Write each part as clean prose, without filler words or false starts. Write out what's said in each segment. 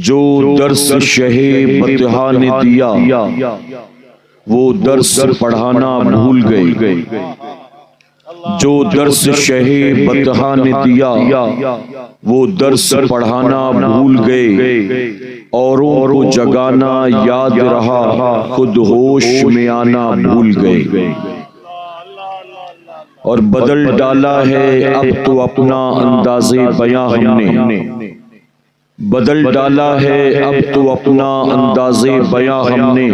جو درس شہ بطحا نے دیا وہ درس پڑھانا بھول گئے، جو درس شہ بطحا نے دیا وہ درس پڑھانا بھول گئے، اوروں کو جگانا یاد رہا خود ہوش میں آنا بھول گئے، اور بدل ڈالا ہے اب تو اپنا انداز بیاں ہم نے، بدل ڈالا ہے اب تو اپنا انداز بیاں ہم نے،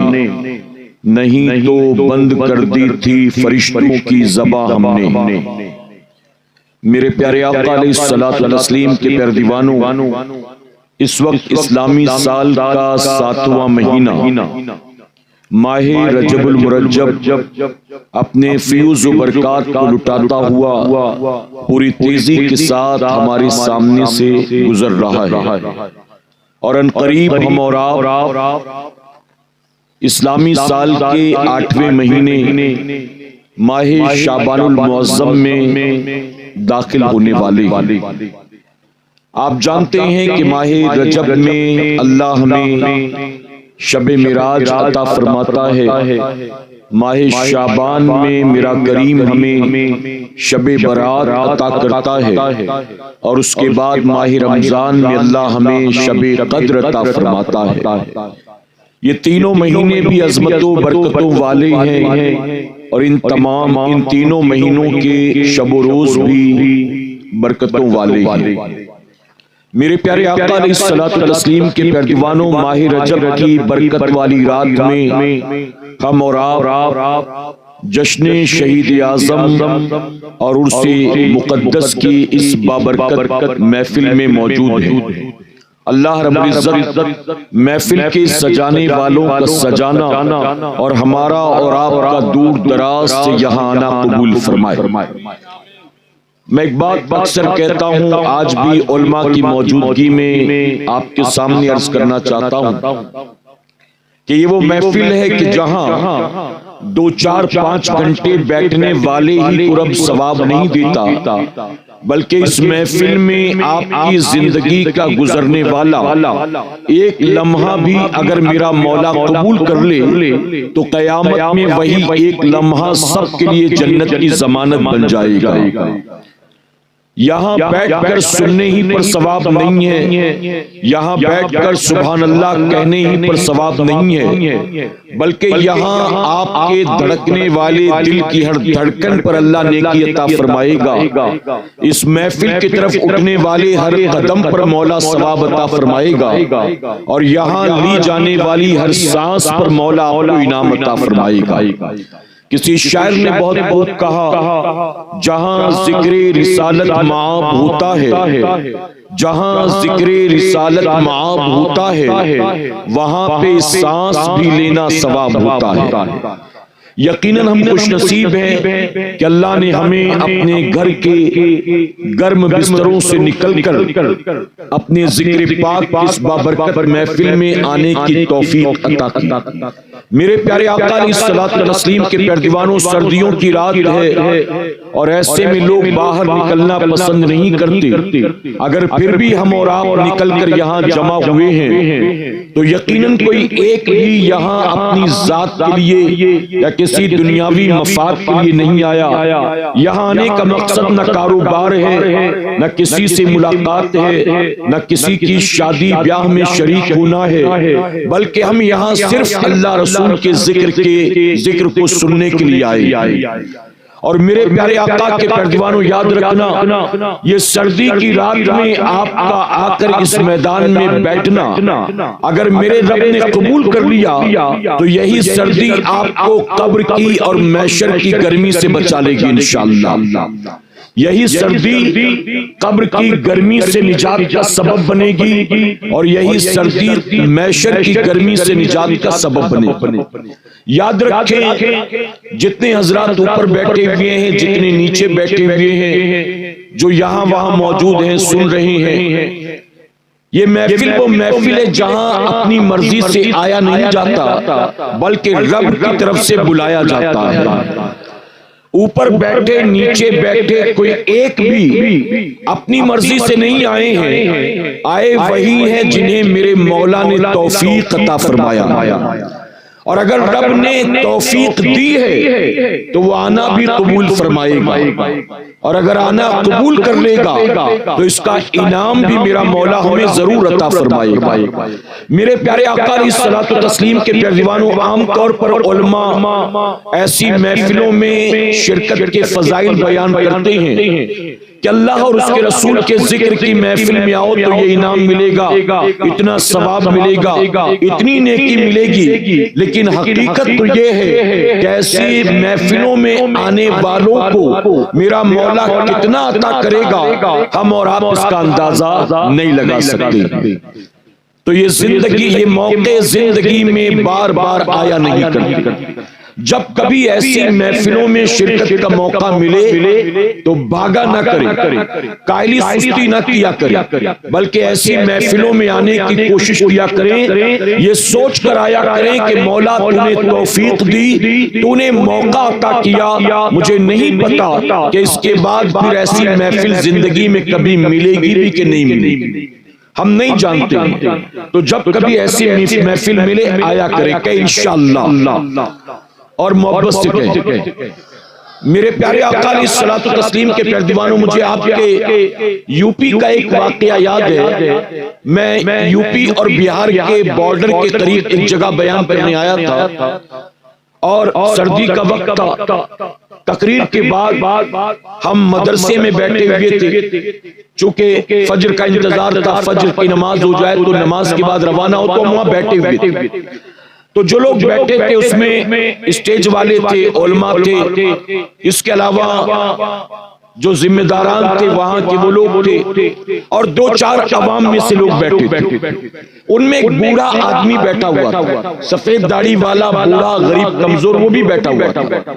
نہیں تو بند کر دی تھی فرشتوں کی زبان ہم نے۔ میرے پیارے آقا علیہ الصلوۃ والتسلیم کے پیارے دیوانوں، اس وقت اسلامی سال کا 7واں مہینہ ماہ رجب المرجب اپنے فیوز و برکات کو لٹاتا ہوا پوری تیزی کے ساتھ ہمارے سامنے سے گزر رہا ہے، اور ان قریب ہم اور آپ اسلامی سال کے 8ویں مہینے ماہ شعبان المعظم میں داخل ہونے والے۔ آپ جانتے ہیں کہ ماہ رجب میں اللہ ہمیں شب معراج عطا فرماتا ہے، ماہ شعبان میں میرا کریم ہمیں شب برات عطا کرتا ہے، اور اس کے بعد ماہ رمضان میں اللہ ہمیں شب قدر عطا فرماتا ہے۔ یہ تینوں مہینے بھی عظمت و برکتوں والے ہیں، اور ان تینوں مہینوں کے شب و روز بھی برکتوں والے ہیں۔ میرے پیارے آقا علیہ الصلوۃ والتسلیم کے پیارے دیوانوں، ماہ رجب کی برکت والی رات میں ہم اور آپ جشن شہید اعظم اور عرس مقدس کی اس بابرکت محفل میں موجود ہیں۔ اللہ رب العزت محفل کے سجانے والوں کا سجانا اور ہمارا اور آپ کا دور دراز سے یہاں آنا قبول فرمائے۔ میں ایک بات اکثر کہتا ہوں، آج بھی علماء کی موجودگی میں آپ کے سامنے عرض کرنا چاہتا ہوں کہ یہ وہ محفل ہے کہ جہاں 2 4 5 گھنٹے بیٹھنے والے ہی کو رب ثواب نہیں دیتا، بلکہ اس محفل میں آپ کی زندگی کا گزرنے والا ایک لمحہ بھی اگر میرا مولا قبول کر لے تو قیامت میں وہی ایک لمحہ سب کے لیے جنت کی ضمانت بن جائے گا۔ یہاں بیٹھ کر سننے ہی پر ثواب نہیں ہے، یہاں بیٹھ کر سبحان اللہ کہنے ہی پر ثواب نہیں ہے، بلکہ یہاں آپ کے دھڑکنے والے دل کی ہر دھڑکن پر اللہ نیکی عطا فرمائے گا۔ اس محفل کی طرف اٹھنے والے ہر قدم پر مولا ثواب عطا فرمائے گا، اور یہاں لی جانے والی ہر سانس پر مولا آپ کو انعام عطا فرمائے گا۔ کسی شاعر نے بہت خوب کہا، جہاں ذکر رسالت معاب ہوتا ہے، جہاں ذکر رسالت معاب ہوتا ہے، وہاں پہ سانس بھی لینا ثواب ہوتا ہے۔ یقیناً ہم خوش نصیب ہیں کہ اللہ نے ہمیں اپنے گھر کے گرم بستروں سے نکل کر اپنے ذکر پاک اس بابرکت محفل میں آنے کی توفیق عطا کی۔ میرے پیارے آقا علیہ الصلوۃ والتسلیم کے پیارے دیوانوں، سردیوں کی رات ہے اور ایسے میں لوگ باہر نکلنا پسند نہیں کرتے، اگر پھر بھی ہم اور آپ نکل کر یہاں جمع ہوئے ہیں تو یقیناً کوئی ایک بھی یہاں اپنی ذات کے لیے یا کسی دنیاوی مفاد کے لیے نہیں آیا۔ یہاں آنے کا مقصد نہ کاروبار ہے، نہ کسی سے ملاقات ہے، نہ کسی کی شادی بیاہ میں شریک ہونا ہے، بلکہ ہم یہاں صرف اللہ رسول کے ذکر کو سننے کے لیے آئے۔ اور میرے پیارے آقا کے پیارے دیوانوں، یاد رکھنا یہ سردی کی رات میں آپ کا آ کر اس میدان میں بیٹھنا اگر میرے رب نے قبول کر لیا تو یہی سردی آپ کو قبر کی اور محشر کی گرمی سے بچا لے گی انشاءاللہ۔ یہی سردی قبر کی گرمی سے نجات کا سبب بنے گی، اور یہی سردی محشر کی گرمی سے نجات کا سبب بنے گی۔ یاد رکھیں، جتنے حضرات اوپر بیٹھے ہوئے ہیں، جتنے نیچے بیٹھے ہوئے ہیں، جو یہاں وہاں موجود ہیں، سن رہے ہیں، یہ محفل وہ محفل ہے جہاں اپنی مرضی سے آیا نہیں جاتا بلکہ رب کی طرف سے بلایا جاتا ہے۔ اوپر بیٹھے نیچے بیٹھے کوئی ایک بھی اپنی مرضی سے نہیں آئے ہیں، آئے وہی ہیں جنہیں میرے مولا نے توفیق عطا فرمایا، اور اگر رب نے توفیق دی ہے تو وہ آنا بھی قبول فرمائے گا، اور اگر آنا قبول کر لے گا تو اس کا انعام بھی میرا مولا ہمیں ضرور عطا فرمائے گا۔ میرے پیارے آقا علیہ الصلوۃ والتسلیم کے پیروانوں، عام طور پر علماء ایسی محفلوں میں شرکت کے فضائل بیان کرتے ہیں کہ اللہ اور اس کے رسول کے ذکر کی محفل میں آؤ تو یہ انعام ملے گا، اتنا ثواب ملے گا، اتنی نیکی ملے گی، لیکن حقیقت تو یہ ہے کہ ایسی محفلوں میں آنے والوں کو میرا مولا کتنا عطا کرے گا ہم اور آپ اس کا اندازہ نہیں لگا سکتے۔ تو یہ زندگی، یہ موقع زندگی میں بار بار آیا نہیں کرتی۔ جب کبھی ایسی محفلوں میں شرکت کا موقع ملے تو بھاگا نہ کرے، کائلی سستی نہ کیا کرے، بلکہ ایسی محفلوں میں آنے کی کوشش کیا کریں، یہ سوچ کر آیا کریں کہ مولا تو نے توفیق دی، تو نے موقع عطا کیا، مجھے نہیں پتا کہ اس کے بعد پھر ایسی محفل زندگی میں کبھی ملے گی بھی کہ نہیں ملے گی، ہم نہیں جانتے۔ تو جب کبھی ایسی محفل ملے آیا کرے کہ انشاءاللہ، اور محبت سے کہیں۔ میرے پیارے آقا علیہ الصلوۃ والتسلیم کے پیروانوں، مجھے آپ کے یو پی کا ایک واقعہ یاد ہے۔ میں یو پی اور بہار کے بارڈر کے قریب ایک جگہ بیان کرنے آیا تھا، اور سردی کا وقت تھا۔ تقریر کے بعد ہم مدرسے میں بیٹھے ہوئے تھے، چونکہ فجر کا انتظار تھا، فجر کی نماز ہو جائے تو نماز کے بعد روانہ ہو، تو ہم وہاں بیٹھے ہوئے تھے۔ تو جو لوگ بیٹھے تھے اس میں اسٹیج والے تھے، علماء تھے، اس کے علاوہ جو ذمہ داران تھے وہاں کے وہ لوگ تھے، اور دو چار عوام میں سے لوگ بیٹھے تھے۔ ان میں ایک بوڑھا آدمی بیٹھا ہوا تھا، سفید داڑھی والا بوڑھا غریب کمزور، وہ بھی بیٹھا ہوا تھا۔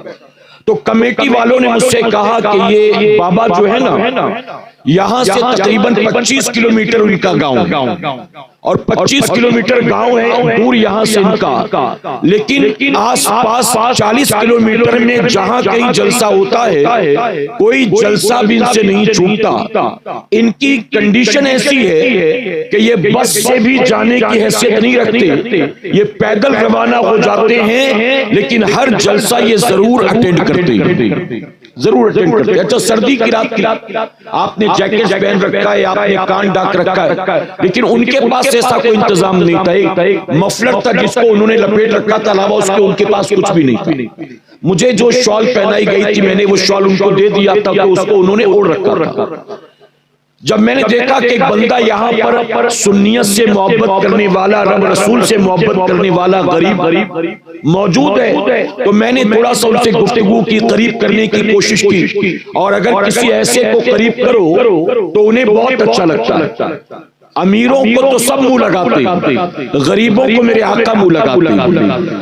تو کمیٹی والوں نے مجھ سے کہا کہ یہ بابا جو ہے نا، یہاں سے تقریباً 25 کلومیٹر ان کا گاؤں، اور 25 کلومیٹر گاؤں ہے دور یہاں سے ان کا، لیکن آس پاس 40 کلومیٹر میں جہاں کہیں جلسہ ہوتا ہے کوئی جلسہ بھی ان سے نہیں چھوٹتا۔ ان کی کنڈیشن ایسی ہے کہ یہ بس سے بھی جانے کی حیثیت نہیں رکھتے، یہ پیدل روانہ ہو جاتے ہیں، لیکن ہر جلسہ یہ ضرور اٹینڈ کرتے ہیں، ضرور اٹینڈ کرتے ہیں۔ اچھا سردی کی رات کی آپ نے جیکٹ پہن رکھا ہے، آپ نے کان ڈاک رکھا ہے، لیکن ان کے پاس ایسا کوئی انتظام نہیں تھا۔ ایک مفلر تھا جس کو انہوں نے لپیٹ رکھا تھا، علاوہ اس کے ان کے پاس کچھ بھی نہیں تھا۔ مجھے جو شال پہنائی گئی تھی میں نے وہ شال ان کو دے دیا تھا، تو اس کو انہوں نے اوڑھ رکھا تھا۔ جب میں نے دیکھا کہ ایک بندہ یہاں پر سنیت سے محبت کرنے والا، رب رسول سے محبت کرنے والا غریب موجود ہے، تو میں نے تھوڑا سا ان سے گفتگو کی، قریب کرنے کی کوشش کی، اور اگر کسی ایسے کو قریب کرو تو انہیں بہت اچھا لگتا ہے۔ امیروں کو تو سب منہ لگاتے، غریبوں کو میرے آقا منہ لگاتے،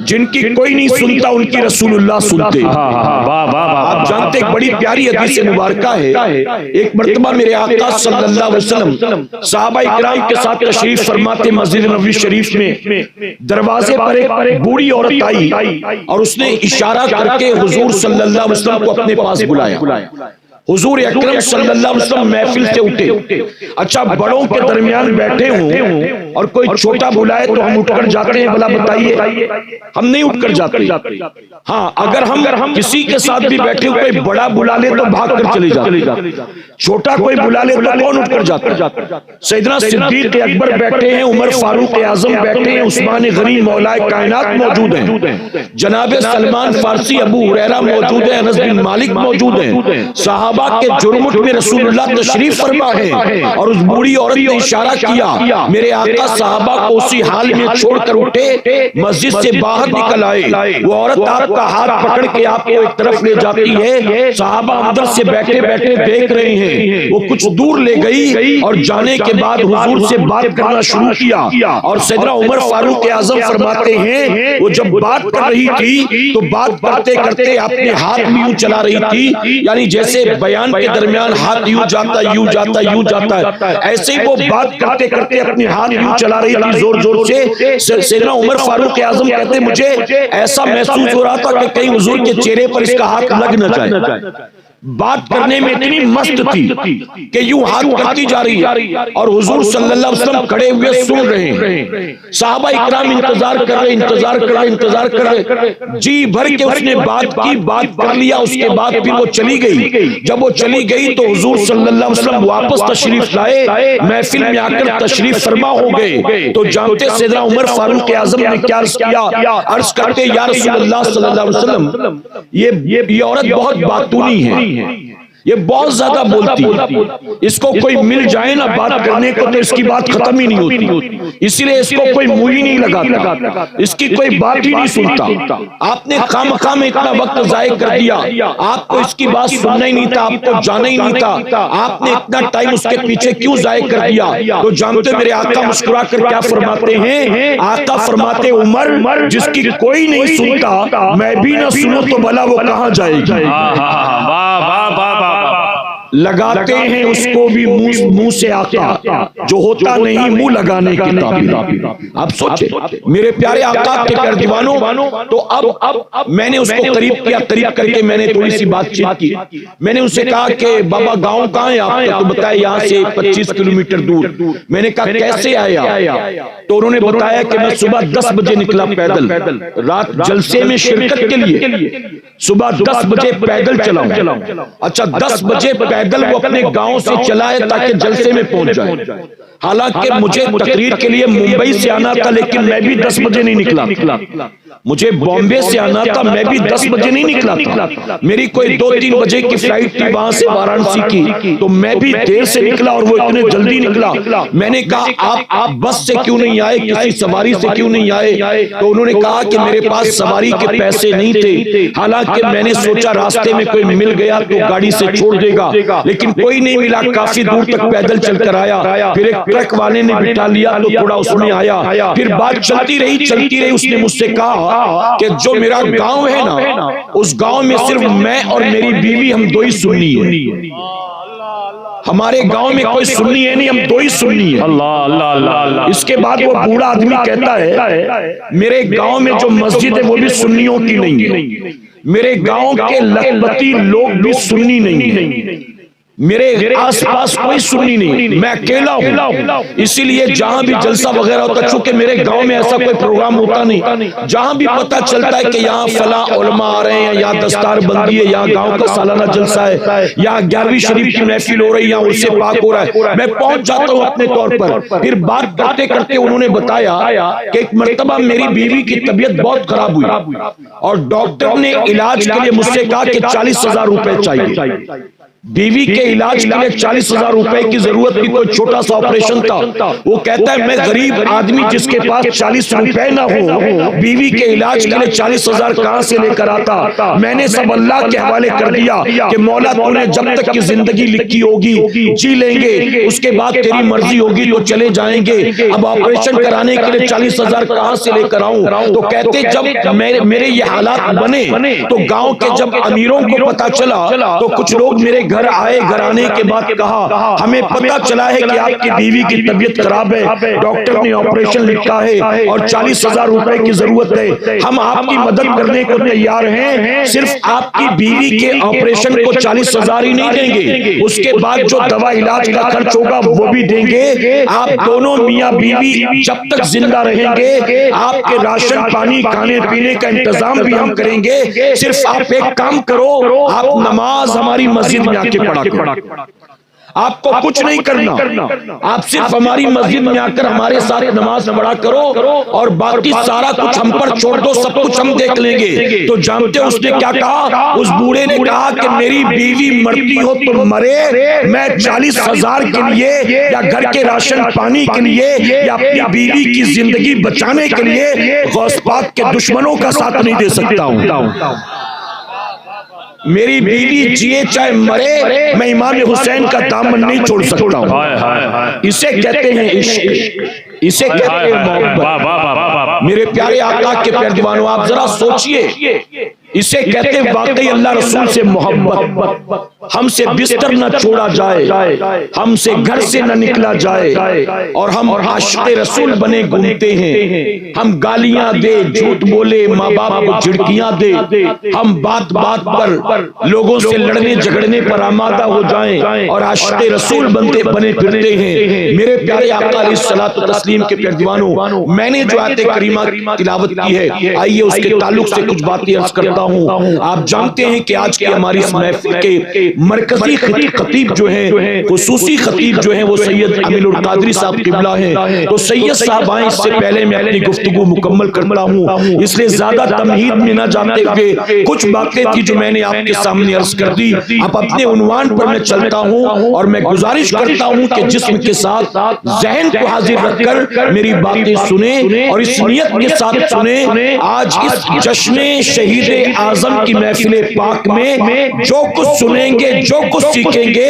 جن کی کوئی نہیں سنتا ان کی رسول اللہ سنتے۔ آپ جانتے ایک بڑی پیاری حدیث مبارکہ ہے، ایک مرتبہ میرے آقا صلی اللہ علیہ وسلم صحابہ اکرام کے ساتھ تشریف فرماتے مسجد نبوی شریف میں، دروازے پر ایک بوڑھی عورت آئی اور اس نے اشارہ کر کے حضور صلی اللہ علیہ وسلم کو اپنے پاس بلایا۔ حضور اکرم صلی اللہ علیہ وسلم محفل سے اٹھے۔ اچھا بڑوں کے درمیان بیٹھے ہوں اور کوئی چھوٹا بلائے تو ہم اٹھ کر جاتے ہیں؟ بھلا بتائیے، ہم نہیں اٹھ کر جاتے۔ ہاں اگر ہم کسی کے ساتھ بھی بیٹھے کوئی بڑا بلا لے تو بھاگ کر چلے جاتے، چھوٹا کوئی بلا لے تو کون اٹھ کر جاتا؟ سیدنا صدیق اکبر بیٹھے ہیں، عمر فاروق اعظم بیٹھے ہیں، عثمان غنی مولا کائنات موجود ہیں، جناب سلمان فارسی، ابو ہریرہ موجود ہیں، انس بن مالک موجود ہیں، صحابہ کے جرمٹ میں رسول اللہ تشریف فرما ہے، اور اس بوڑھی عورت نے اشارہ کیا، میرے آقا صحابہ کو اسی حال میں چھوڑ کر اٹھے، مسجد سے باہر نکل آئے۔ وہ عورت آپ کا ہاتھ پکڑ کے آپ کو ایک طرف لے جاتی ہے، صحابہ اندر سے بیٹھے بیٹھے دیکھ رہے ہیں، وہ کچھ دور لے گئی اور جانے کے بعد حضور سے بات کرنا شروع کیا، اور سیدنا عمر فاروق اعظم فرماتے ہیں وہ جب بات کر رہی تھی تو بات کرتے کرتے اپنے ہاتھ بھی یوں چلا رہی تھی، یعنی جیسے بیان کے درمیان ہاتھ یوں جاتا یوں جاتا یوں جاتا ہے، ایسے ہی وہ بات کرتے کرتے اپنے ہاتھ یوں چلا رہی تھی زور زور سے. سیدنا عمر فاروق اعظم کہتے مجھے ایسا محسوس ہو رہا تھا کہ کہیں حضور کے چہرے پر اس کا ہاتھ لگ نہ جائے. بات کرنے میں اتنی مست تھی کہ یوں ہاتھ کرتی جا رہی ہے اور حضور صلی اللہ علیہ وسلم کھڑے ہوئے سن رہے ہیں. صحابہ اکرام انتظار کر رہے جی بھر کے اس نے بات کر لیا. اس کے بعد پھر وہ چلی گئی. جب وہ چلی گئی تو حضور صلی اللہ علیہ وسلم واپس تشریف لائے، محفل میں آ کر تشریف فرما ہو گئے. تو جانتے سیدنا عمر فاروق اعظم نے کیا عرض کیا؟ عرض کرتے یا رسول اللہ صلی اللہ علیہ وسلم یہ عورت بہت باتونی ہے، یہ بہت زیادہ بولتی ہے، اس کو کوئی مل جائے نا بات کرنے کو تو اس کی بات ختم ہی نہیں ہوتی، اسی لیے اس کو کوئی منہ ہی نہیں لگاتا، اس کی کوئی بات ہی نہیں سنتا. آپ نے خامخواہ میں اتنا وقت ضائع کر دیا، آپ کو اس کی بات سننا ہی نہیں تھا، آپ کو جانا ہی نہیں تھا، آپ نے اتنا ٹائم اس کے پیچھے کیوں ضائع کر دیا؟ تو جانتے میرے آقا مسکرا کر کیا فرماتے ہیں؟ آقا فرماتے عمر جس کی کوئی نہیں سنتا میں بھی نہ سنوں تو بھلا وہ کہاں جائے گی. لگاتے ہیں اس کو بھی منہ سے آقا جو ہوتا نہیں منہ لگانے کی تعبیر. اب سوچیں میرے پیارے آقا کے پیارے دیوانوں، تو اب میں نے اس کو قریب کر کے میں نے تھوڑی سی بات چیت کی. میں نے ان سے کہا کہ بابا گاؤں کہاں ہے آپ کا؟ تو بتایا یہاں سے 25 کلومیٹر دور. میں نے کہا کیسے آیا؟ تو انہوں نے بتایا کہ میں صبح 10 بجے نکلا پیدل، رات جلسے میں شرکت کے لیے صبح 10 بجے پیدل چلاؤں. اچھا 10 بجے پیدل وہ اپنے گاؤں سے چلائے تاکہ جلسے میں پہنچ جائے. حالانکہ مجھے تقریر کے لیے ممبئی سے آنا تھا لیکن میں بھی 10 بجے نہیں نکلا. مجھے بامبے سے آنا تھا، میں بھی 10 بجے نہیں نکلا تھا. میری کوئی 2-3 بجے کی فلائٹ تھی وہاں سے وارانسی کی، تو میں بھی دیر سے نکلا اور وہ اتنے جلدی نکلا. میں نے کہا آپ بس سے کیوں نہیں آئے، کسی سواری سے کیوں نہیں آئے؟ تو انہوں نے کہا کہ میرے پاس سواری کے پیسے نہیں تھے، حالانکہ میں نے سوچا راستے میں کوئی مل گیا تو گاڑی سے چھوڑ دے گا، لیکن کوئی نہیں ملا. کافی دور تک پیدل چل کر آیا، پھر ایک ٹرک والے نے بٹھا لیا تو تھوڑا اس میں آیا. پھر بات چلتی رہی. اس نے مجھ سے کہا کہ جو میرا گاؤں ہے نا اس گاؤں میں صرف میں اور میری بیوی ہم دو ہی سنی ہیں. ہمارے گاؤں میں کوئی سنی ہے نہیں، ہم دو ہی سنی ہیں. اس کے بعد وہ بوڑھا آدمی کہتا ہے میرے گاؤں میں جو مسجد ہے وہ بھی سنیوں کی نہیں ہے، میرے گاؤں کے لکھپتی لوگ بھی سنی نہیں ہیں، میرے آس پاس کوئی سنی نہیں، میں اکیلا ہوں. اسی لیے جہاں بھی جلسہ وغیرہ ہوتا، چونکہ میرے گاؤں میں ایسا کوئی پروگرام ہوتا نہیں، جہاں بھی پتہ چلتا ہے کہ یہاں فلاں علماء آ رہے ہیں، یہاں دستار بندی ہے، یہاں گاؤں کا سالانہ جلسہ ہے، یہاں 11ویں شریف کی محفل ہو رہی ہے، یہاں اس سے پاک ہو رہا ہے، میں پہنچ جاتا ہوں اپنے طور پر. پھر بات کرتے کرتے انہوں نے بتایا کہ ایک مرتبہ میری بیوی کی طبیعت بہت خراب ہوئی اور ڈاکٹر نے علاج کے لیے مجھ سے کہا کہ 40,000 روپے چاہیے. بیوی کے علاج کے لیے 40,000 روپے کی ضرورت تھی، کوئی چھوٹا سا آپریشن تھا. وہ کہتا ہے میں غریب آدمی جس کے پاس 40 روپے نہ ہو، بیوی کے علاج کے لیے 40,000 کہاں سے لے کر آتا؟ میں نے سب اللہ کے حوالے کر دیا کہ مولا تو نے جب تک کی زندگی لکھی ہوگی جی لیں گے، اس کے بعد تیری مرضی ہوگی تو چلے جائیں گے. اب آپریشن کرانے کے لیے 40,000 کہاں سے لے کر آؤں؟ تو کہتے جب میرے یہ حالات بنے تو گاؤں کے جب امیروں کو پتا چلا تو کچھ لوگ میرے گھر آئے. گھر آنے کے بعد کہا ہمیں پتہ چلا ہے کہ آپ کی بیوی کی طبیعت خراب ہے، ڈاکٹر نے آپریشن لکھا ہے اور 40,000 روپے کی ضرورت ہے، ہم آپ کی مدد کرنے کو تیار ہیں، صرف آپ کی بیوی کے آپریشن کو 40,000 ہی نہیں دیں گے، اس کے بعد جو دوا علاج کا خرچ ہوگا وہ بھی دیں گے. آپ دونوں میاں بیوی جب تک زندہ رہیں گے آپ کے راشن پانی کھانے پینے کا انتظام بھی ہم کریں گے. صرف آپ ایک کام کرو، آپ نماز ہماری مسجد میں آ کے پڑھا کرو، آپ کو کچھ نہیں کرنا، آپ صرف ہماری مسجد میں آ کر ہمارے ساتھ نماز پڑھا کرو اور باقی سارا کچھ ہم پر چھوڑ دو، سب کچھ ہم دیکھ لیں گے. تو جانتے اس نے کیا کہا؟ اس بوڑھے نے کہا کہ میری بیوی مرتی ہو تو مرے، میں 40,000 کے لیے یا گھر کے راشن پانی کے لیے یا اپنی بیوی کی زندگی بچانے کے لیے غوث پاک کے دشمنوں کا ساتھ نہیں دے سکتا ہوں. میری بیوی جیے چاہے مرے، میں امام حسین کا دامن نہیں چھوڑ سکتا ہوں. اسے کہتے ہیں عشق، اسے کہتے ہیں محبت. میرے پیارے آقا کے پیارے دیوانوں، آپ ذرا سوچئے اسے کہتے واقعی اللہ رسول سے محبت، ہم سے بستر نہ چھوڑا جائے، ہم سے گھر سے نہ نکلا جائے، اور ہم عاشق رسول بنے گھومتے ہیں، ہم گالیاں دے، جھوٹ بولے، ماں باپ کو جھڑکیاں دے، ہم بات بات پر لوگوں سے لڑنے جھگڑنے پر آمادہ ہو جائیں اور عاشق رسول بنے پھرتے ہیں۔ میرے پیارے آقا علیہ الصلوۃ والتسلیم کے پیارے دیوانوں، میں نے جو آیت کریمہ تلاوت کی ہے، آئیے اس کے تعلق سے کچھ باتیں عرض کرتا ہوں۔ آپ جانتے ہیں کہ آج کی ہماری اس محفل کے مرکزی خطیب جو ہیں، خصوصی خطیب جو ہیں، وہ سید امین القادری صاحب قبلہ ہیں۔ تو سید صاحب آئیں، اس سے پہلے میں اپنی گفتگو مکمل کرتا ہوں، اس لیے زیادہ تمہید میں نہ جاتے ہوئے کچھ باتیں تھی جو میں نے آپ کے سامنے عرض کر دی۔ اب اپنے عنوان پر میں چلتا ہوں اور میں گزارش کرتا ہوں کہ جسم کے ساتھ ذہن کو حاضر رکھ کر میری باتیں سنیں اور اس نیت کے ساتھ سنیں، آج اس جشن شہید اعظم کی محفل پاک میں جو کچھ سنیں گے، جو کچھ سیکھیں گے،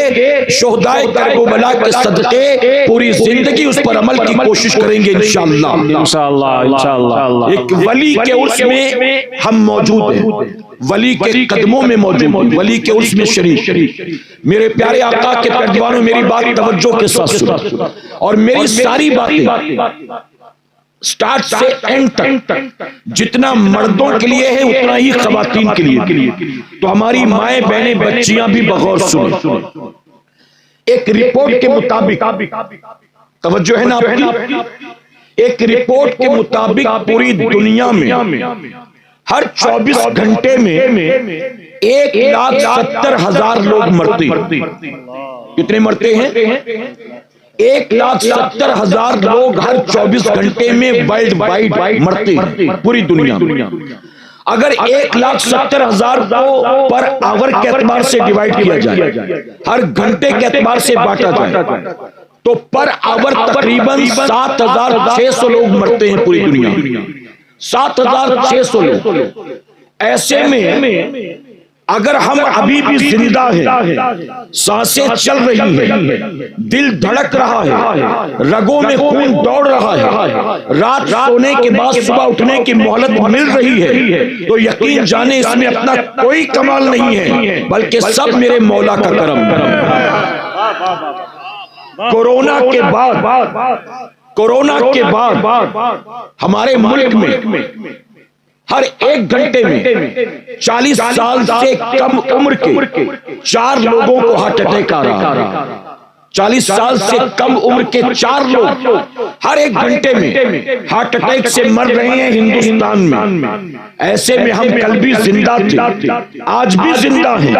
شہدائے کربلا کے صدقے پوری زندگی اس پر عمل کی کوشش کریں گے انشاءاللہ۔ انشاءاللہ ایک ولی کے عرس میں ہم موجود ہیں، ولی کے قدموں میں موجود ہیں، ولی کے عرس میں شریک۔ میرے پیارے آقا کے پیارے دیوانوں، میری بات توجہ کے ساتھ سنیں اور میری ساری باتیں سٹارٹ سے اینڈ تک جتنا مردوں کے لیے ہے اتنا ہی خواتین کے لیے، تو ہماری مائیں بہنیں بچیاں بھی بغور سنیں۔ ایک رپورٹ کے مطابق، توجہ ہے نا آپ کی، ایک رپورٹ کے مطابق پوری دنیا میں ہر 24 گھنٹے میں 1,70,000 لوگ مرتے ہیں۔ کتنے مرتے ہیں؟ 1,70,000 لوگ ہر 24 گھنٹے میں ورلڈ وائڈ مرتے ہیں پوری دنیا میں۔ اگر 1,70,000 کو پر آور کے اعتبار سے ڈیوائیڈ کیا جائے، ہر گھنٹے کے اعتبار سے بانٹا جائے، تو پر آور تقریباً 7,600 لوگ مرتے ہیں پوری دنیا میں۔ 7,600 لوگ۔ ایسے میں اگر ہم ابھی بھی زندہ ہیں، سانسیں چل رہی ہیں، دل دھڑک رہا ہے، رگوں میں خون دوڑ رہا ہے، رات سونے کے بعد صبح اٹھنے کی مہلت مل رہی ہے، تو یقین جانے اس میں اپنا کوئی کمال نہیں ہے، بلکہ سب میرے مولا کا کرم ہے۔ کورونا کے بعد ہمارے ملک میں ہر 1 گھنٹے میں 40 سال سے کم عمر کے 4 لوگوں کو ہارٹ اٹیک آ رہا ہے۔ 40 سال سے کم عمر کے 4 لوگ ہر 1 گھنٹے میں ہارٹ اٹیک سے مر رہے ہیں ہندوستان میں۔ ایسے میں ہم کل بھی زندہ تھے، آج بھی زندہ ہیں،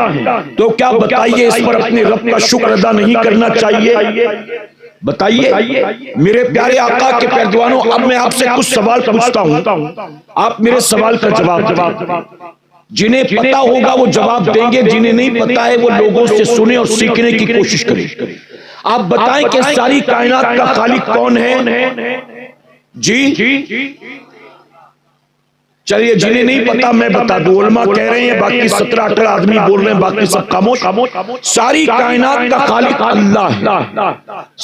تو کیا بتائیے اس پر اپنے رب کا شکر ادا نہیں کرنا چاہیے؟ بتائیے میرے پیارے آقا کے پیارے دیوانوں، اب میں آپ سے کچھ سوال پوچھتا ہوں، آپ میرے سوال کا جواب دیں۔ جنہیں پتا ہوگا وہ جواب دیں گے، جنہیں نہیں پتا ہے وہ لوگوں سے سنیں اور سیکھنے کی کوشش کریں۔ آپ بتائیں کہ ساری کائنات کا خالق کون ہے؟ جی چلیے، جنہیں نہیں پتا میں بتا دوں، علماء کہہ رہے ہیں، باقی 17-18 آدمی بول رہے ہیں، باقی سب خاموش۔ ساری کائنات کا خالق اللہ ہے،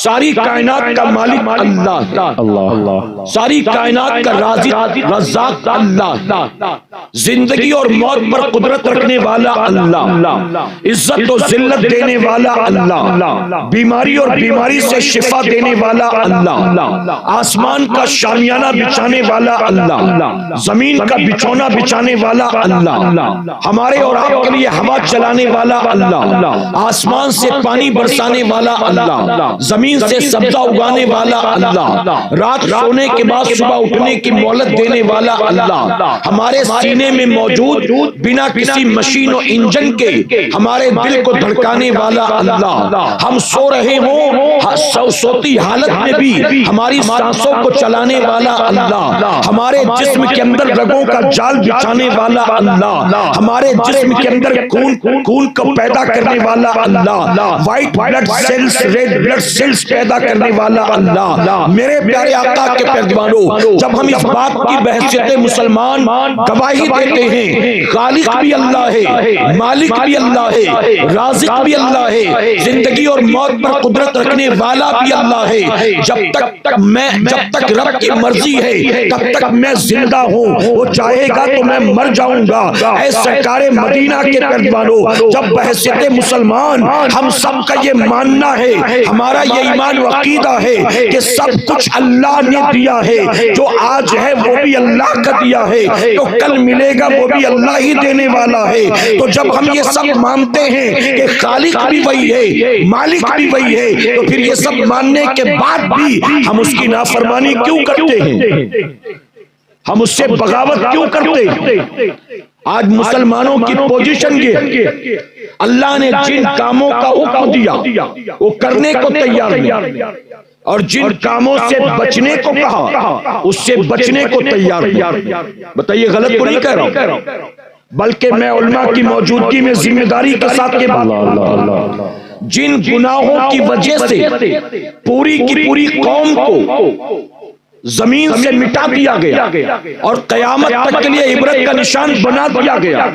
ساری کائنات کا مالک اللہ ہے، ساری کائنات کا رازق رزاق اللہ ہے، زندگی اور موت پر قدرت رکھنے والا اللہ، عزت و ذلت دینے والا اللہ، بیماری اور بیماری سے شفا دینے والا اللہ، آسمان کا شامیانہ بچھانے والا اللہ، زمین کا بچھونا بچھانے والا اللہ، ہمارے اور آپ کے لیے ہوا چلانے والا اللہ، آسمان سے پانی برسانے والا اللہ، زمین سے سبزہ اگانے والا اللہ، رات سونے کے بعد صبح اٹھنے کی مہلت دینے والا اللہ، ہمارے سینے میں موجود بنا کسی مشین و انجن کے ہمارے دل کو دھڑکانے والا اللہ، ہم سو رہے ہوں سوتی حالت میں بھی ہماری سانسوں کو چلانے والا اللہ، ہمارے جسم کے اندر رگوں کا جال بچھانے والا اللہ، ہمارے جسم کے اندر خون کو پیدا کرنے والا اللہ، white blood cells, red blood cells پیدا کرنے والا اللہ۔ میرے پیارے آقا کے پیارے دیوانوں، جب ہم اس بات کی بحثیت مسلمان گواہی دیتے ہیں، خالق بھی اللہ ہے، مالک بھی اللہ ہے، رازق بھی اللہ ہے، زندگی اور موت پر قدرت رکھنے والا بھی اللہ ہے، جب تک رب کی مرضی ہے تب تک میں زندہ ہوں، وہ چاہے گا تو میں مر جاؤں گا۔ اے سرکار مدینہ کے پیروانوں، جب بحیثیت مسلمان ہم سب کا یہ ماننا ہے، ہمارا یہ ایمان و عقیدہ ہے کہ سب کچھ اللہ نے دیا ہے، جو آج ہے وہ بھی اللہ کا دیا ہے، تو کل ملے گا وہ بھی اللہ ہی دینے والا ہے۔ تو جب ہم یہ سب مانتے ہیں کہ خالق بھی وہی ہے، مالک بھی وہی ہے، تو پھر یہ سب ماننے کے بعد بھی ہم اس کی نافرمانی کیوں کرتے ہیں؟ ہم اس سے بغاوت کیوں کرتے ہیں؟ آج مسلمانوں کی پوزیشن یہ ہے، اللہ نے جن کاموں کا حکم دیا وہ کرنے کو تیار نہیں، اور جن کاموں سے بچنے کو کہا اس سے بچنے کو تیار نہیں۔ بتائیے غلط تو نہیں کہہ رہا ہوں، بلکہ میں علماء کی موجودگی میں ذمہ داری کے ساتھ یہ بات کرتا ہوں، جن گناہوں کی وجہ سے پوری کی پوری قوم کو زمین سے مٹا دیا گیا اور قیامت تک کے لیے عبرت کا نشان بنا دیا گیا،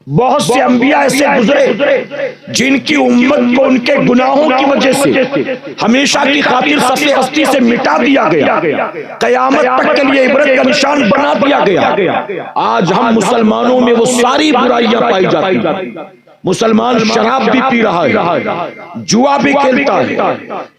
بہت سے انبیاء ایسے گزرے جن کی امت کو ان کے گناہوں کی وجہ سے ہمیشہ کی خاطر صفحہ ہستی سے مٹا دیا گیا، قیامت تک کے لیے عبرت کا نشان بنا دیا گیا۔ آج ہم مسلمانوں میں وہ ساری برائیاں پائی جاتی ہیں۔ مسلمان شراب بھی پی رہا ہے، جوا بھی کھیلتا ہے،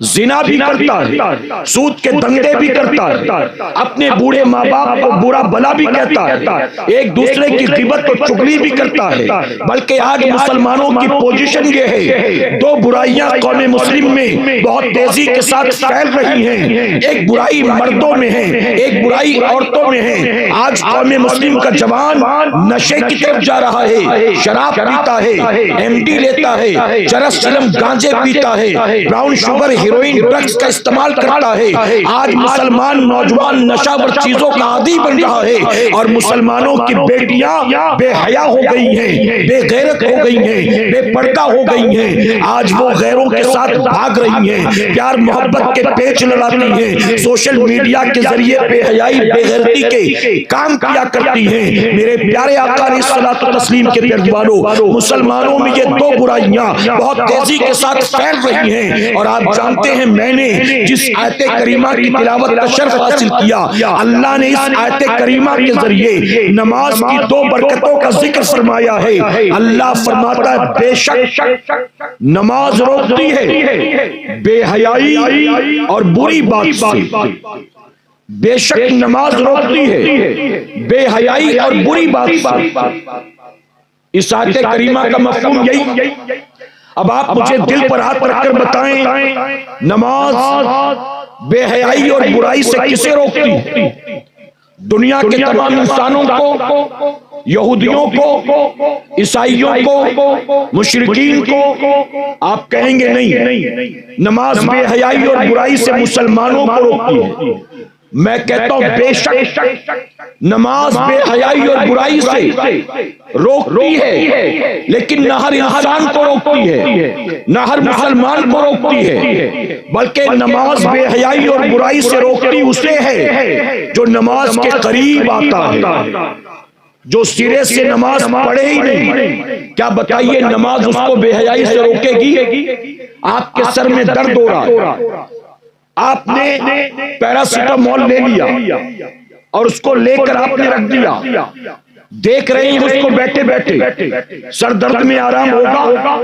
زنا بھی کرتا ہے، سود کے دھندے بھی کرتا ہے، اپنے بوڑھے ماں باپ کو برا بلا بھی کہتا ہے، ایک دوسرے کی غیبت و چغلی بھی کرتا ہے۔ بلکہ آج مسلمانوں کی پوزیشن یہ ہے، دو برائیاں قوم مسلم میں بہت تیزی کے ساتھ پھیل رہی ہیں، ایک برائی مردوں میں ہے، ایک برائی عورتوں میں ہے۔ آج قوم مسلم کا جوان نشے کی طرف جا رہا ہے، شراب پیتا ہے، ایم ڈی لیتا ہے، چرس چلم گانجے پیتا ہے، براؤن شوگر ہیروئن ڈرگز کا استعمال کرتا ہے۔ آج مسلمان نوجوان نشاور چیزوں کا عادی بن رہا ہے، اور مسلمانوں کی بیٹیاں بے حیا ہو گئی ہیں، بے غیرت ہو گئی ہیں، بے پردہ ہو گئی ہیں۔ آج وہ غیروں کے ساتھ بھاگ رہی ہیں، پیار محبت کے پیچ لڑاتی ہیں، سوشل میڈیا کے ذریعے بے حیائی بے غیرتی کے کام کیا کرتی ہیں۔ میرے پیارے آقا علیہ الصلوۃ والتسلیم کے پیروانوں، مسلمانوں میں یہ دو برائیاں بہت تیزی کے ساتھ پھیل رہی ہیں، اور آپ جانتے ہیں میں نے جس آیت کریمہ کی تلاوت کا شرف حاصل کیا، اللہ نے اس آیت کریمہ کے ذریعے نماز کی دو برکتوں کا ذکر فرمایا ہے۔ اللہ فرماتا ہے بے شک نماز روکتی ہے بے حیائی اور بری بات سے، بے شک نماز روکتی ہے بے حیائی اور بری بات سے۔ اس آیت کریمہ کا مفہوم یہی۔ اب آپ مجھے دل پر ہاتھ رکھ کر بتائیں، نماز بے حیائی اور برائی سے کسے روکتی؟ دنیا کے تمام انسانوں کو، یہودیوں کو، عیسائیوں کو، مشرکین کو؟ آپ کہیں گے نہیں، نماز بے حیائی اور برائی سے مسلمانوں کو روکتی ہے۔ میں کہتا ہوں بے شک نماز بے حیائی اور برائی سے روکتی ہے، لیکن نہ ہر انسان کو روکتی ہے، نہ ہر مسلمان کو روکتی ہے، بلکہ نماز بے حیائی اور برائی سے روکتی اسے ہے جو نماز کے قریب آتا ہے، جو سرے سے نماز پڑھے ہی نہیں۔ کیا بتائیے نماز اس کو بے حیائی سے روکے گی؟ آپ کے سر میں درد ہو رہا، آپ نے پیراسیٹامول لے لیا اور اس کو لے کر آپ نے رکھ دیا، دیکھ رہے ہیں اس کو بیٹھے بیٹھے سر درد میں آرام ہوگا؟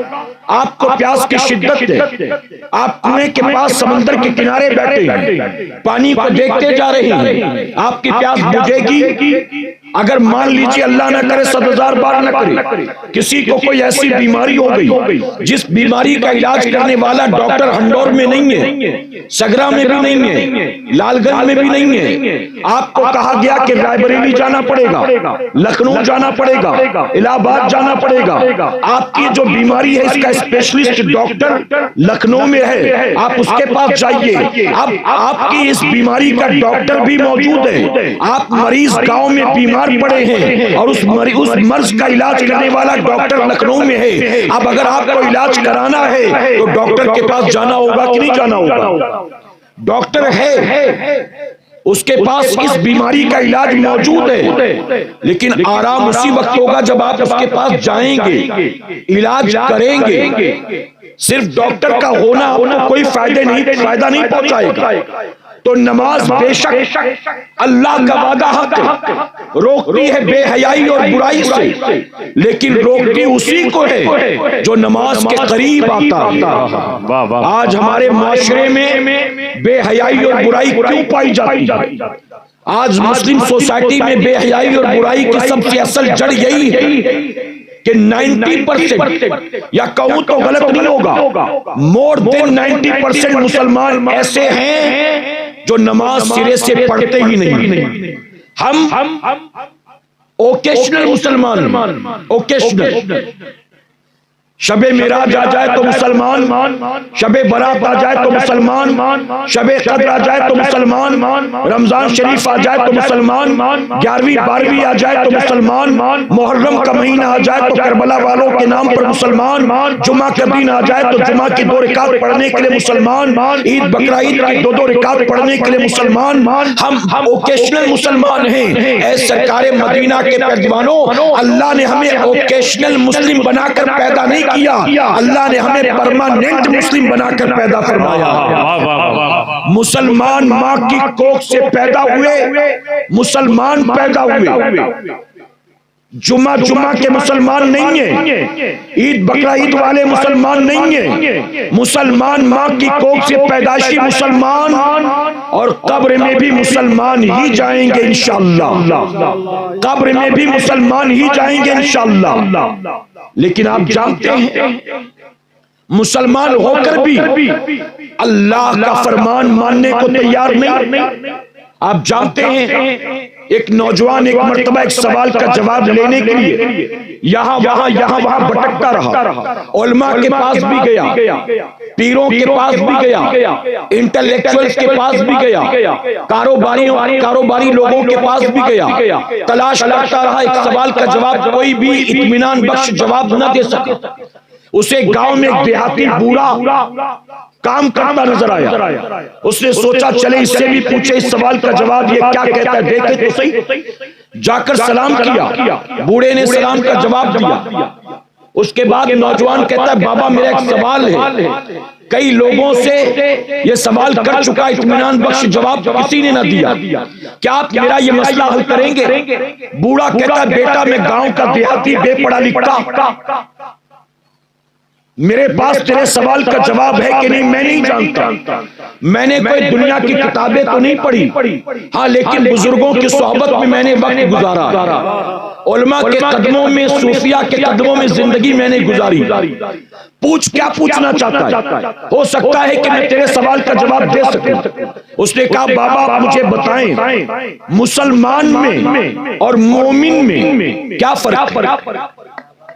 آپ کو پیاس کی شدت ہے، آپ کنویں کے پاس سمندر کے کنارے بیٹھے ہیں، پانی کو دیکھتے جا رہے ہیں، آپ کی پیاس بجھے گی؟ اگر مان لیجئے اللہ نہ کرے 100,000 بار نہ کرے کسی کو کوئی ایسی بیماری ہو گئی جس بیماری کا علاج کرنے والا ڈاکٹر ہنڈور میں نہیں ہے، سگرا میں بھی نہیں ہے، لال گنج میں بھی نہیں ہے، آپ کو کہا گیا کہ رائے بریلی جانا پڑے گا، لکھنؤ جانا پڑے گا، الہ آباد جانا پڑے گا، آپ کی جو بیماری ہے اس کا اسپیشلسٹ ڈاکٹر لکھنؤ میں ہے، آپ اس کے پاس جائیے۔ اب آپ کی اس بیماری کا ڈاکٹر بھی موجود ہے، آپ مریض گاؤں میں بیمار پڑے ہیں اور اس مرض کا علاج کرنے والا ڈاکٹر لکھنؤ میں ہے۔ اب اگر آپ کو علاج کرانا ہے تو ڈاکٹر کے پاس جانا ہوگا کہ نہیں جانا ہوگا؟ ڈاکٹر ہے، اس کے پاس اس بیماری کا علاج موجود ہے، لیکن آرام اسی وقت ہوگا جب آپ اس کے پاس جائیں گے، علاج کریں گے۔ صرف ڈاکٹر کا ہونا آپ کو کوئی فائدہ نہیں پہنچائے گا، تو نماز بے شک اللہ کا وعدہ حق ہے، روکتی ہے بے حیائی اور برائی سے، لیکن روکتی اسی کو ہے جو نماز کے قریب آتا ہے۔ آج ہمارے معاشرے میں بے حیائی اور برائی کیوں پائی جاتی ہے؟ آج مسلم سوسائٹی میں بے حیائی اور برائی کی سب سے اصل جڑ یہی ہے کہ 90% یا کہوں تو غلط نہیں ہوگا، مور دین 90% مسلمان ایسے ہیں جو نماز سرے سے پڑھتے ہی نہیں۔ ہم اوکیشنل مسلمان، اوکیشنل، شب معراج آ جائے تو مسلمان، شب برات آ جائے تو مسلمان، شب قدر آ جائے تو مسلمان، رمضان شریف آ جائے تو مسلمان، 11ویں 12ویں آ جائے تو مسلمان، محرم کا مہینہ آ جائے تو کربلا والوں کے نام پر مسلمان، جمعہ کا دن آ جائے تو جمعہ کی 2 رکعت پڑھنے کے لیے مسلمان، عید بقرہ عید کی 2 رکعت پڑھنے کے لیے مسلمان۔ ہم اوکیشنل مسلمان ہیں۔ اے سرکار مدینہ کے پیروانوں، اللہ نے ہمیں اوکیشنل مسلم بنا کر پیدا نہیں کیا، اللہ نے ہمیں پرماننٹ مسلم بنا کر پیدا فرمایا۔ مسلمان ماں کی کوکھ سے پیدا ہوئے، مسلمان پیدا ہوئے۔ جمعہ کے مسلمان نہیں ہیں، عید بقرہ عید والے مسلمان نہیں ہیں، مسلمان ماں کی کوکھ سے پیدائشی مسلمان، اور قبر میں بھی مسلمان ہی جائیں گے انشاءاللہ، قبر میں بھی مسلمان ہی جائیں گے انشاءاللہ۔ لیکن آپ جانتے ہیں مسلمان ہو کر بھی اللہ کا فرمان ماننے کو تیار نہیں۔ آپ جانتے ہیں ایک نوجوان ایک مرتبہ ایک سوال کا جواب لینے کے لیے یہاں وہاں بھٹکتا رہا، علماء کے پاس بھی گیا، پیروں کے پاس بھی گیا، انٹلیکچوئلز کے پاس بھی گیا، کاروباری لوگوں کے پاس بھی گیا، تلاش کرتا رہا، ایک سوال کا جواب کوئی بھی اطمینان بخش جواب نہ دے سکا۔ اسے گاؤں میں ایک دیہاتی بوڑھا کام کرتا نظر آیا، اس نے سوچا چلے اس سے بھی پوچھے اس سوال کا جواب یہ کیا کہتا ہے، دیکھے تو صحیح۔ جا کر سلام کیا، بوڑھے نے سلام کا جواب دیا۔ اس کے بعد نوجوان کہتا ہے بابا میرا ایک سوال ہے، کئی لوگوں سے یہ سوال کر چکا، اطمینان بخش جواب کسی نے نہ دیا، کیا آپ میرا یہ مسئلہ حل کریں گے؟ بوڑھا کہتا ہے بیٹا میں گاؤں کا دیہاتی بے پڑھا لکھا، میرے پاس تیرے سوال کا جواب ہے کہ نہیں میں نہیں جانتا، میں نے کوئی دنیا کی کتابیں تو نہیں پڑھی، ہاں لیکن بزرگوں کی صحبت میں میں نے وقت گزارا، علماء کے قدموں میں، صوفیاء کے قدموں میں زندگی میں نے گزاری، پوچھ کیا پوچھنا چاہتا ہے، ہو سکتا ہے کہ میں تیرے سوال کا جواب دے سکوں۔ اس نے کہا بابا آپ مجھے بتائیں مسلمان میں اور مومن میں کیا فرق ہے؟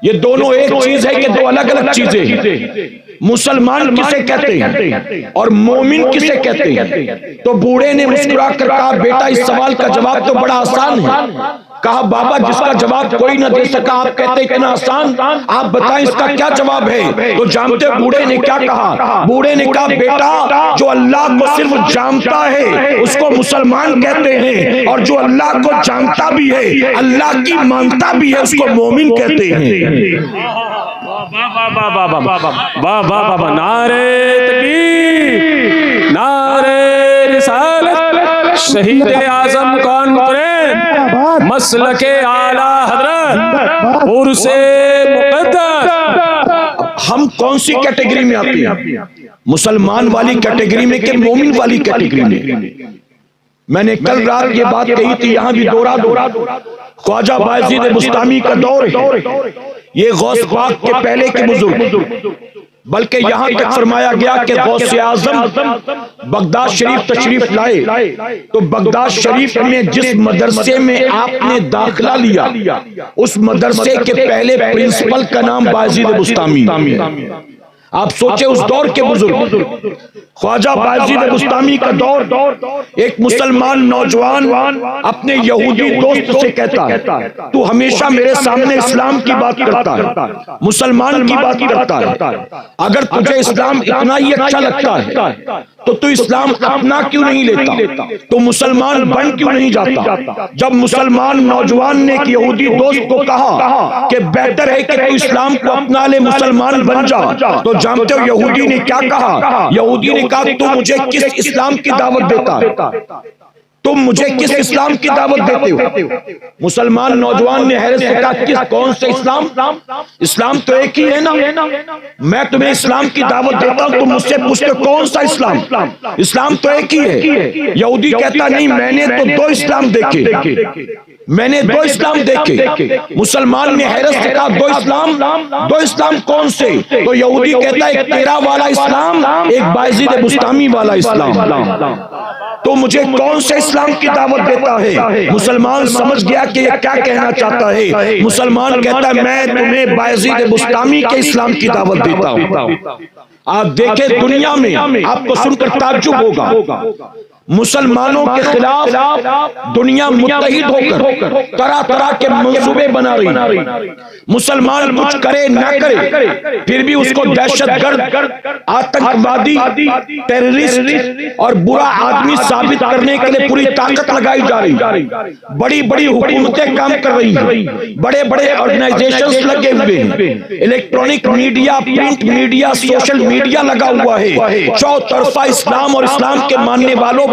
یہ دونوں ایک چیز ہے کہ دو الگ الگ چیزیں ہیں؟ مسلمان کسے کہتے ہیں اور مومن کسے کہتے ہیں؟ تو بوڑھے نے مسکرا کر کہا بیٹا اس سوال کا جواب تو بڑا آسان ہے۔ کہا بابا جس کا جواب کوئی نہ دے سکا آپ کہتے ہیں اتنا آسان، آپ بتائیں اس کا کیا جواب ہے؟ تو جانتے بوڑھے نے کیا کہا؟ بوڑھے نے کہا بیٹا جو اللہ کو صرف جانتا ہے اس کو مسلمان کہتے ہیں، اور جو اللہ کو جانتا بھی ہے اللہ کی مانتا بھی ہے اس کو مومن کہتے ہیں۔ بابا نعرے تکبیر، نعرے رسالت، شہید اعظم کانفرنس، مسلک اعلیٰ حضرت، عرس مقدس۔ ہم کون سی کیٹیگری میں آتے ہیں؟ مسلمان والی کیٹیگری میں کہ مومن والی کیٹیگری میں؟ میں نے کل رات یہ بات کہی تھی، یہاں بھی دورہ خواجہ بایزید بستامی کا دور ہے، یہ غوث پاک کے پہلے کے بزرگ، بلکہ یہاں تک فرمایا گیا کہ غوث اعظم بغداد شریف تشریف لائے تو بغداد شریف میں جس مدرسے میں آپ نے داخلہ لیا اس مدرسے کے پہلے پرنسپل کا نام بایزید بستامی ہے۔ آپ سوچیں اس دور کے بزرگ، خواجہ بایزید بستامی کا دور، ایک مسلمان نوجوان اپنے یہودی دوست سے کہتا ہے تو ہمیشہ میرے سامنے اسلام کی بات کرتا ہے، مسلمان کی بات کرتا ہے، اگر تجھے اسلام اتنا ہی اچھا لگتا ہے تو اسلام اپنا کیوں نہیں لیتا؟ تو مسلمان بن کیوں نہیں جاتا؟ جب مسلمان نوجوان نے ایک یہودی دوست کو کہا کہ بہتر ہے کہ تو اسلام کو اپنا لے، مسلمان بن جا، تو جانتے ہو یہودی نے کیا کہا؟ یہودی نے کہا تو مجھے کس اسلام کی دعوت دیتا ہے؟ تم مجھے کس اسلام کی دعوت دیتے ہو؟ مسلمان نوجوان نے حیرت سے کہا کون سے اسلام؟ اسلام تو ایک ہی ہے نا، میں تمہیں اسلام کی دعوت دیتا ہوں، تم مجھ سے پوچھتے کون سا اسلام؟ اسلام تو ایک ہی ہے۔ یہودی کہتا نہیں، میں نے تو دو اسلام دیکھے، میں نے دو اسلام دیکھے۔ مسلمان نے حیرت سے کہا دو اسلام کون سے؟ تو یہودی کہتا ہے ایک تیرا والا اسلام، ایک بایزید بسطامی والا اسلام۔ تو مجھے کون سے اسلام کی دعوت دیتا ہے؟ مسلمان سمجھ گیا کہ یہ کیا کہنا چاہتا ہے۔ مسلمان کہتا ہے میں تمہیں بایزید بسطامی کے اسلام کی دعوت دیتا ہوں۔ آپ دیکھیں دنیا میں، آپ کو سن کر تعجب ہوگا، مسلمانوں کے خلاف دنیا متحد ہو کر طرح طرح کے منصوبے بنا رہی۔ مسلمان کچھ کرے نہ کرے، پھر بھی اس کو دہشت گرد، آتنکوادی، ٹیررسٹ اور برا آدمی ثابت کرنے کے لیے پوری طاقت لگائی جا رہی۔ بڑی بڑی حکومتیں کام کر رہی ہیں، بڑے بڑے آرگنائزیشنز لگے ہوئے ہیں، electronic media, print media, social media لگا ہوا ہے، چوطرفہ اسلام اور اسلام کے ماننے والوں پر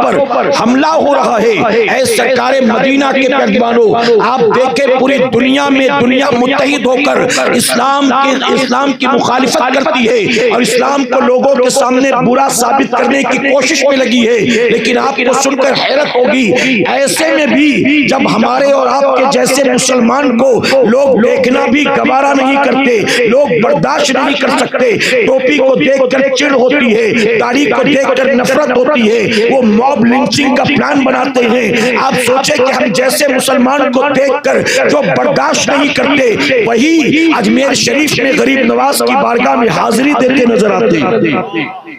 حملہ ہو رہا ہے۔ اے سرکار مدینہ کے پیغمبروں، آپ دیکھیں پوری دنیا میں دنیا متحد ہو کر اسلام کی مخالفت کرتی ہے اور اسلام کو لوگوں کے سامنے برا ثابت کرنے کی کوشش میں لگی ہے۔ لیکن آپ کو سن کر حیرت ہوگی، ایسے میں بھی جب ہمارے اور آپ کے جیسے مسلمان کو لوگ دیکھنا بھی گوارا نہیں کرتے، لوگ برداشت نہیں کر سکتے، ٹوپی کو دیکھ کر چڑ ہوتی ہے، داڑھی کو دیکھ کر نفرت ہوتی ہے، وہ موب لنچنگ کا پلان بناتے ہیں۔ آپ سوچیں کہ ہم جیسے مسلمان کو دیکھ کر جو برداشت نہیں کرتے، وہی اجمیر شریف میں غریب نواز کی بارگاہ میں حاضری دیتے نظر آتے ہیں۔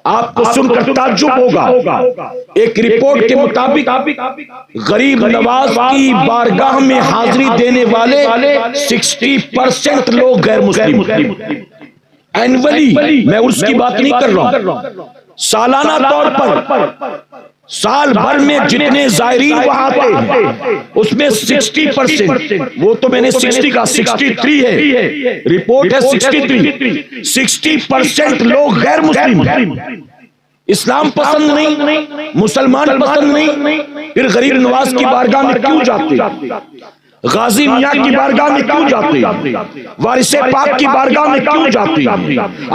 آپ کو سن کر تعجب ہوگا، ایک رپورٹ کے مطابق غریب نواز کی بارگاہ میں حاضری دینے والے 60% لوگ غیر مسلم۔ اینولی، میں اس کی بات نہیں کر رہا ہوں، سالانہ طور پر سال بھر میں جتنے زائرین وہاں آتے ہیں اس میں 60%، وہ تو میں نے 60 کا 63 ہے، رپورٹ ہے 63، 60% لوگ غیر مسلم ہیں، اسلام پسند نہیں، مسلمان پسند نہیں، پھر غریب نواز کی بارگاہ میں کیوں جاتے؟ غازی میاں کی بارگاہ میں کیوں جاتے؟ وارث پاک کی بارگاہ میں کیوں جاتے؟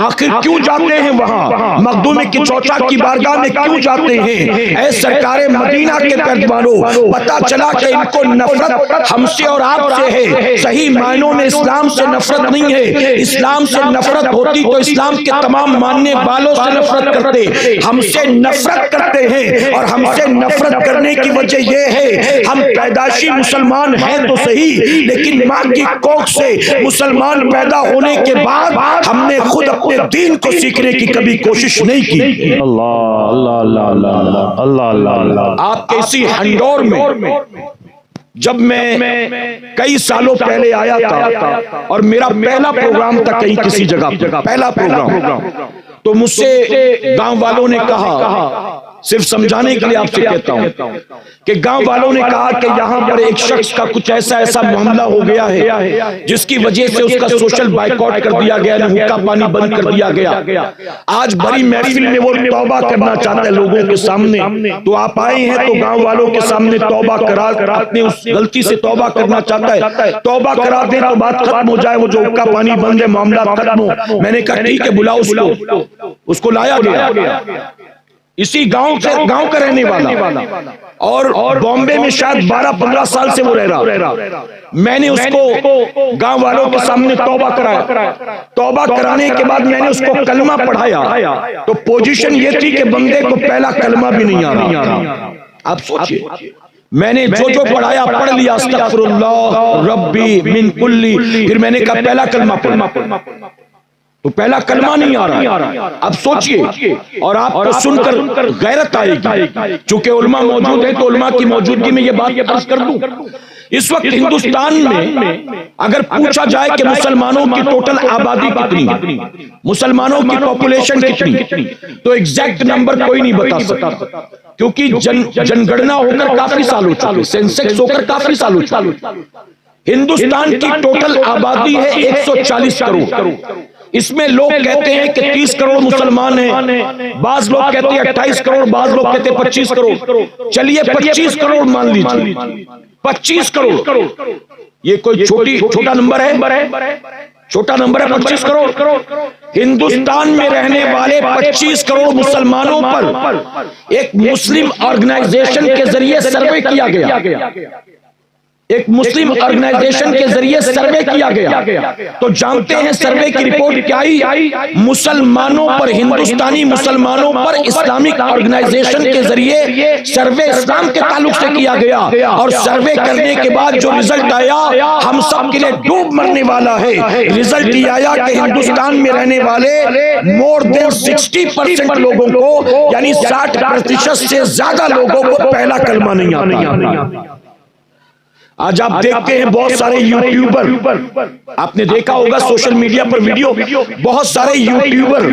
آخر کیوں جاتے ہیں وہاں؟ مخدوم کی چوچا کی بارگاہ میں کیوں جاتے ہیں؟ اے سرکار مدینہ کے پیغمبروں، پتہ چلا کہ ان کو نفرت ہم سے اور آپ سے ہے، صحیح معنوں میں اسلام سے نفرت نہیں ہے۔ اسلام سے نفرت ہوتی تو اسلام کے تمام ماننے والوں سے نفرت کرتے، ہم سے نفرت کرتے ہیں، اور ہم سے نفرت کرنے کی وجہ یہ ہے ہم پیدائشی مسلمان ہیں تو صحیح، لیکن ماں کی کوکھ سے مسلمان پیدا ہونے کے بعد ہم نے خود اپنے دین کو سیکھنے کی کبھی کوشش نہیں کی۔ اللہ اللہ اللہ اللہ اللہ اللہ اللہ۔ آپ کے اسی ہنڈور میں جب میں کئی سالوں پہلے آیا تھا اور میرا پہلا پروگرام تھا کہیں کسی جگہ، پہلا پروگرام، تو مجھ سے گاؤں والوں نے کہا، صرف سمجھانے کے لیے آپ سے کہتا ہوں کہ گاؤں والوں نے کہا کہ یہاں پر ایک شخص کا کچھ ایسا معاملہ ہو گیا ہے جس کی وجہ سے اس کا سوشل بائیکاٹ کر دیا گیا، حقہ پانی بند کر دیا گیا۔ آج بڑی محفل میں وہ توبہ کرنا چاہتا ہے لوگوں کے سامنے، تو آپ آئے ہیں تو گاؤں والوں کے سامنے توبہ کرا کر اپنے اس غلطی سے توبہ کرنا چاہتا ہے، توبہ کرا دیں تو بات ختم ہو جائے، وہ جو حقہ پانی بند ہے معاملہ ختم ہو۔ میں نے کہا ٹھیک ہے، بلاؤ اس کو لایا گیا، اسی گاؤں کا رہنے والا، اور بامبے میں شاید 12-15 سال سے وہ رہ رہا۔ میں نے اس کو گاؤں والوں کے سامنے توبہ کرایا، توبہ کرانے کے بعد میں نے اس کو کلمہ پڑھایا، تو پوزیشن یہ تھی کہ بندے کو پہلا کلمہ بھی نہیں آ رہا۔ آپ سوچئے، میں نے جو پڑھایا پڑھ لیا، استغفر اللہ ربی من کلی، پھر میں نے کہا پہلا کلمہ پڑھ، تو پہلا کلمہ نہیں آ رہا۔ اب سوچئے، اور آپ کو سن کر غیرت آئے گی، چونکہ علماء موجود ہیں تو علماء کی موجودگی میں یہ بات عرض کر دوں اس وقت ہندوستان میں اگر پوچھا جائے کہ مسلمانوں کی ٹوٹل آبادی کتنی، مسلمانوں کی پاپولیشن کتنی، تو ایگزیکٹ نمبر کوئی نہیں بتا سکتا، کیونکہ جن گڑنا ہو کر کافی سال ہو چکے، سینسیکس ہو کر کافی سال ہو چکے۔ ہندوستان کی ٹوٹل آبادی ہے 140 کروڑ، اس میں لوگ کہتے ہیں کہ 30 کروڑ مسلمان ہیں، بعض لوگ کہتے ہیں 28 کروڑ، بعض لوگ کہتے ہیں 25 کروڑ، چلیے 25 کروڑ مان لیجیے، 25 کروڑ یہ کوئی چھوٹا نمبر ہے؟ چھوٹا نمبر ہے 25 کروڑ؟ ہندوستان میں رہنے والے 25 کروڑ مسلمانوں پر ایک مسلم آرگنائزیشن کے ذریعے سروے کیا گیا، ایک مسلم آرگنائزیشن کے ذریعے سروے کیا گیا، تو جانتے ہیں سروے کی رپورٹ کیا آئی؟ مسلمانوں پر، ہندوستانی مسلمانوں پر اسلامک آرگنائزیشن کے ذریعے سروے اسلام کے تعلق سے کیا گیا، اور سروے کرنے کے بعد جو رزلٹ آیا ہم سب کے لیے ڈوب مرنے والا ہے۔ رزلٹ یہ آیا کہ ہندوستان میں رہنے والے مور دین 60% لوگوں کو، یعنی 60% سے زیادہ لوگوں کو پہلا کلمہ نہیں آتا۔ آج آپ دیکھتے ہیں بہت سارے یوٹیوبر، آپ نے دیکھا ہوگا سوشل میڈیا پر ویڈیو، بہت سارے یوٹیوبر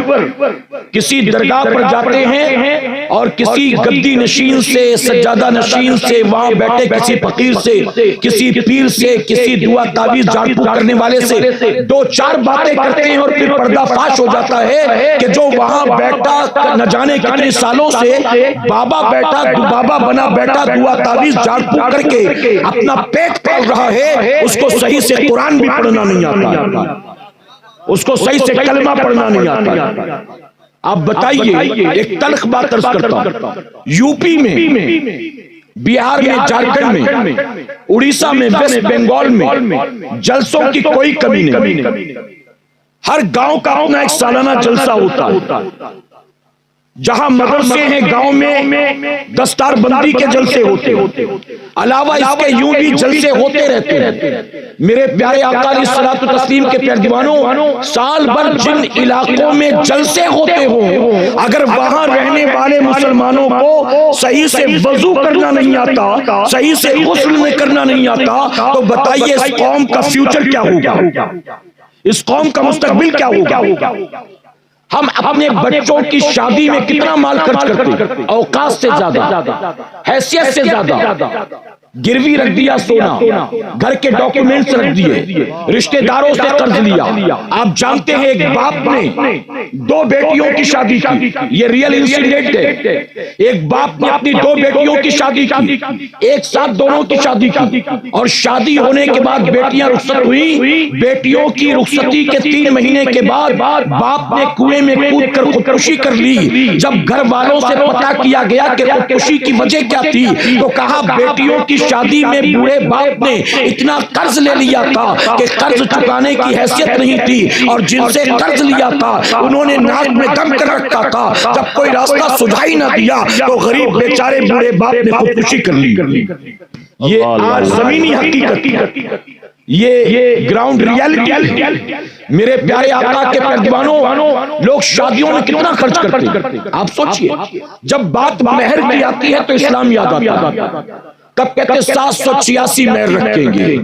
کسی درگاہ پر جاتے ہیں اور کسی گدی نشین سے، سجادہ نشین سے، وہاں بیٹھے کسی فقیر سے، کسی پیر سے، کسی دعا تعویذ جھاڑ پھونک کرنے والے سے 2-4 باتیں کرتے ہیں، اور پھر پردہ فاش ہو جاتا ہے کہ جو وہاں بیٹھا نہ جانے کتنے سالوں سے بابا بیٹھا، بابا بنا بیٹھا، دعا تعویذ جھاڑ پھونک کر کے اپنا پیٹ پال رہا ہے، اس کو صحیح سے قرآن بھی پڑھنا نہیں آتا، اس کو صحیح سے کلمہ پڑھنا نہیں آتا۔ آپ بتائیے، ایک تلخ بات عرض کرتا ہوں، یو پی میں، بہار میں، جھارکھنڈ میں، اڑیسہ میں، ویسٹ بنگال میں جلسوں کی کوئی کمی نہیں، ہر گاؤں کا اپنا ایک سالانہ جلسہ ہوتا ہے، جہاں مدرسے ہیں گاؤں میں دستار بندی کے جلسے ہوتے ہیں، علاوہ اس کے یوں بھی جلسے ہوتے رہتے ہیں۔ میرے پیارے آقا علیہ الصلوۃ والتسلیم کے پیروانوں، سال بھر جن علاقوں میں جلسے ہوتے ہوں، اگر وہاں رہنے والے مسلمانوں کو صحیح سے وضو کرنا نہیں آتا، صحیح سے غسل کرنا نہیں آتا، تو بتائیے اس قوم کا فیوچر کیا ہوگا، اس قوم کا مستقبل کیا ہوگا؟ ہم اپنے بچوں کی شادی میں کتنا مال خرچ کرتے ہیں، اوقات سے زیادہ، حیثیت سے زیادہ، گروی رکھ دیا سونا، گھر کے ڈاکومنٹس رکھ دیے، رشتہ داروں سے قرض لیا۔ آپ جانتے ہیں ایک باپ نے 2 بیٹیوں کی شادی کی، یہ ریئل انسیڈنٹ ہے، ایک باپ نے اپنی 2 بیٹیوں کی شادی کی، ایک ساتھ دونوں کی شادی کی، اور شادی ہونے کے بعد بیٹیاں رخصت ہوئی، بیٹیوں کی رخصتی کے 3 مہینے کے بعد باپ نے کنویں میں کود کر خودکشی کر لی۔ جب گھر والوں سے پتہ کیا گیا کہ خودکشی کی وجہ کیا تھی، تو کہا بیٹیوں کی شادی میں بوڑھے باپ نے اتنا قرض لے لیا تھا کہ قرض چکانے کی حیثیت نہیں تھی، اور جن سے قرض لیا تھا انہوں نے ناک میں دم کر رکھا تھا، جب کوئی راستہ سجھائی نہ دیا تو غریب بیچارے بوڑھے باپ نے خودکشی کر لی۔ یہ آج زمینی حقیقت، یہ گراؤنڈ ریالٹی۔ میرے پیارے آقا کے پیروانوں، لوگ شادیوں میں کتنا خرچ کرتے ہیں، آپ سوچئے۔ جب بات مہر کی آتی ہے تو اسلام یاد آتا ہے، کب کہتے 786 مہر رکھیں گے،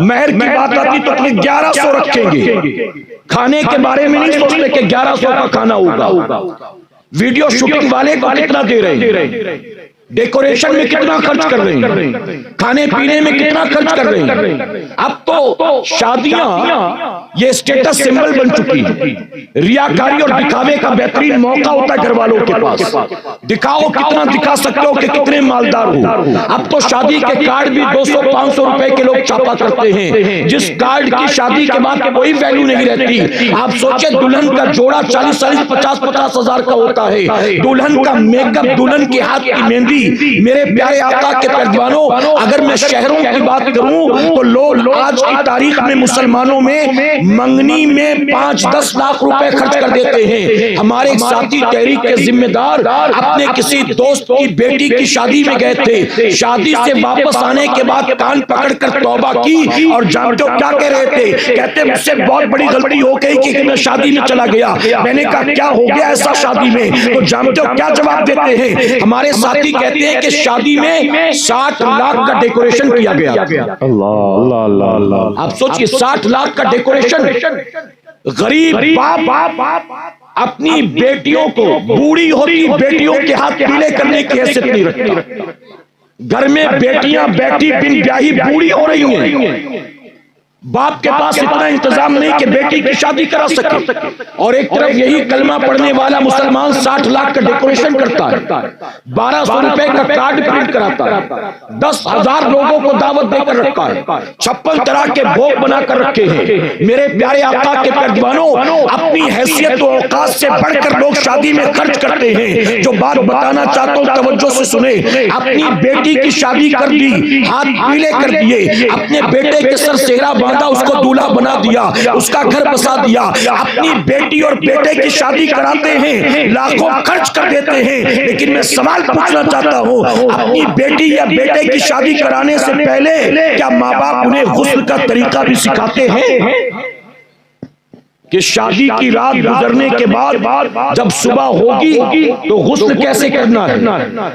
مہر کی بات آتی تو 1100 رکھیں گے، کھانے کے بارے میں نہیں سوچتے کہ 1100 کا کھانا ہوگا، ویڈیو شوٹنگ والے کو کتنا دے رہے ہیں، ڈیکوریشن میں کتنا خرچ کر رہے ہیں، کھانے پینے میں کتنا خرچ کر رہے ہیں۔ اب تو شادیاں یہ اسٹیٹس سمبل بن چکی ہیں، ریاکاری اور دکھاوے کا بہترین موقع ہوتا ہے گھر والوں کے پاس، دکھاؤ کتنا دکھا سکتے ہو کہ کتنے مالدار ہو۔ اب تو شادی کے کارڈ بھی 200-500 روپے کے لوگ چھاپا کرتے ہیں، جس کارڈ کی شادی کے بعد کوئی ویلیو نہیں رہتی۔ آپ سوچیں دلہن کا جوڑا 40-50 ہزار کا ہوتا ہے، دلہن کا میک اپ، دلہن کے ہاتھ کی مہندی۔ میرے پیارے آقا کے پیروانوں، اگر میں شہروں کی بات کروں تو لوگ آج کی تاریخ میں مسلمانوں میں منگنی میں 5-10 لاکھ روپے خرچ کر دیتے ہیں۔ ہمارے ایک ساتھی تحریک کے ذمہ دار اپنے کسی دوست کی بیٹی کی شادی میں گئے تھے، شادی سے واپس آنے کے بعد کان پکڑ کر توبہ کی، اور جانتے ہو کیا کہہ رہے تھے؟ کہتے مجھ سے بہت بڑی غلطی ہو گئی کہ میں شادی میں چلا گیا۔ میں نے کہا کیا ہو گیا ایسا شادی میں؟ تو جانتے ہو کیا جواب دیتے ہیں؟ ہمارے ساتھی کہتے ہیں کہ شادی میں 60 لاکھ کا ڈیکوریشن کیا گیا. اللہ اللہ اللہ اللہ. آپ سوچئے 60 لاکھ کا ڈیکوریشن. غریب باپ اپنی بیٹیوں کو، بوڑھی ہوتی بیٹیوں کے ہاتھ پیلے کرنے کی حیثیت نہیں رکھتا. گھر میں بیٹیاں بیٹھی بن بیاہی بوڑھی ہو رہی ہیں، باپ کے پاس اتنا انتظام نہیں کہ بیٹی کی شادی کرا سکے، اور ایک طرف یہی کلمہ پڑھنے والا مسلمان 60 لاکھ کا ڈیکوریشن کرتا ہے، 1200 روپے کا کارڈ پرنٹ کراتا ہے، 10,000 لوگوں کو دعوت دے کر رکھا ہے، 56 طرح کے بھوگ بنا کر رکھے ہیں. میرے پیارے آقا کے پیروانوں، اپنی حیثیت و اوقات سے بڑھ کر لوگ شادی میں خرچ کرتے ہیں. جو بات بتانا چاہتا ہوں توجہ سے سنیں. اپنی بیٹی کی شادی کر دی، ہاتھ پیلے کر دیے، اپنے بیٹے کے سر سہرا اس کو دولہا بنا دیا، اس کا گھر بسا دیا. اپنی بیٹی اور بیٹے کی شادی کراتے ہیں، لاکھوں خرچ کر دیتے ہیں. لیکن میں سوال پوچھنا چاہتا ہوں، اپنی بیٹی یا بیٹے کی شادی کرانے سے پہلے کیا ماں باپ انہیں غسل کا طریقہ بھی سکھاتے ہیں؟ کہ شادی کی رات گزرنے کے بعد جب صبح ہوگی تو غسل کیسے کرنا ہے؟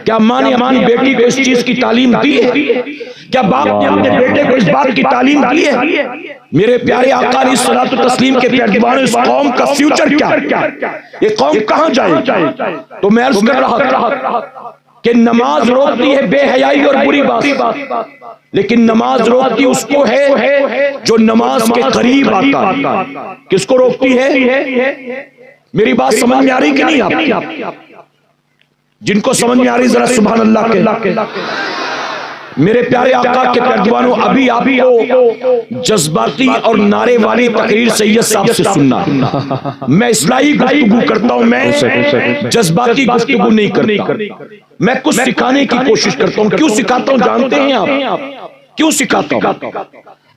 کیا ماں نے اپنی بیٹی کو اس چیز کی تعلیم دی ہے؟ کیا باپ نے اپنے بیٹے کو اس بات کی تعلیم دی ہے؟ میرے پیارے آقا علیہ الصلوۃ والتسلیم کے پیروانوں، اس قوم کا فیوچر کیا؟ یہ قوم کہاں جائے گی؟ تو میں عرض کر رہا تھا کہ نماز روکتی ہے بے حیائی اور بری بات، لیکن نماز روکتی اس کو ہے جو نماز کے قریب آتا ہے. کس کو روکتی ہے؟ میری بات سمجھ میں آ رہی کہ نہیں آپ؟ جن کو سمجھ میں آ رہی ذرا سبحان اللہ کے. میرے پیارے آقا کے پیروانوں، ابھی آپ کو جذباتی اور نعرے والی تقریر سید صاحب سے سننا. میں اصلاحی گفتگو کرتا ہوں، میں جذباتی گفتگو نہیں کرتا. میں کچھ سکھانے کی کوشش کرتا ہوں. کیوں سکھاتا ہوں جانتے ہیں آپ؟ کیوں سکھاتا ہوں؟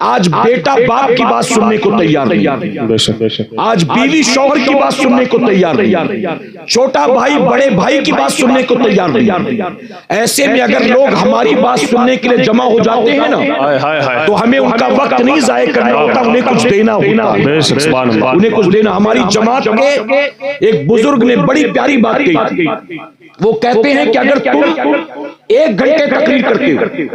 آج بیٹا باپ کی بات سننے کو تیار نہیں، آج بیوی شوہر کی بات سننے کو تیار نہیں، چھوٹا بھائی بڑے بھائی کی بات سننے کو تیار نہیں. ایسے میں اگر لوگ ہماری بات سننے کے لیے جمع ہو جاتے ہیں نا، تو ہمیں ان کا وقت نہیں ضائع کرنا ہوتا، انہیں کچھ دینا ہوتا، انہیں کچھ دینا. ہماری جماعت کے ایک بزرگ نے بڑی پیاری بات کہی. وہ کہتے ہیں کہ اگر تم 1 گھنٹے تقریر کرتے ہو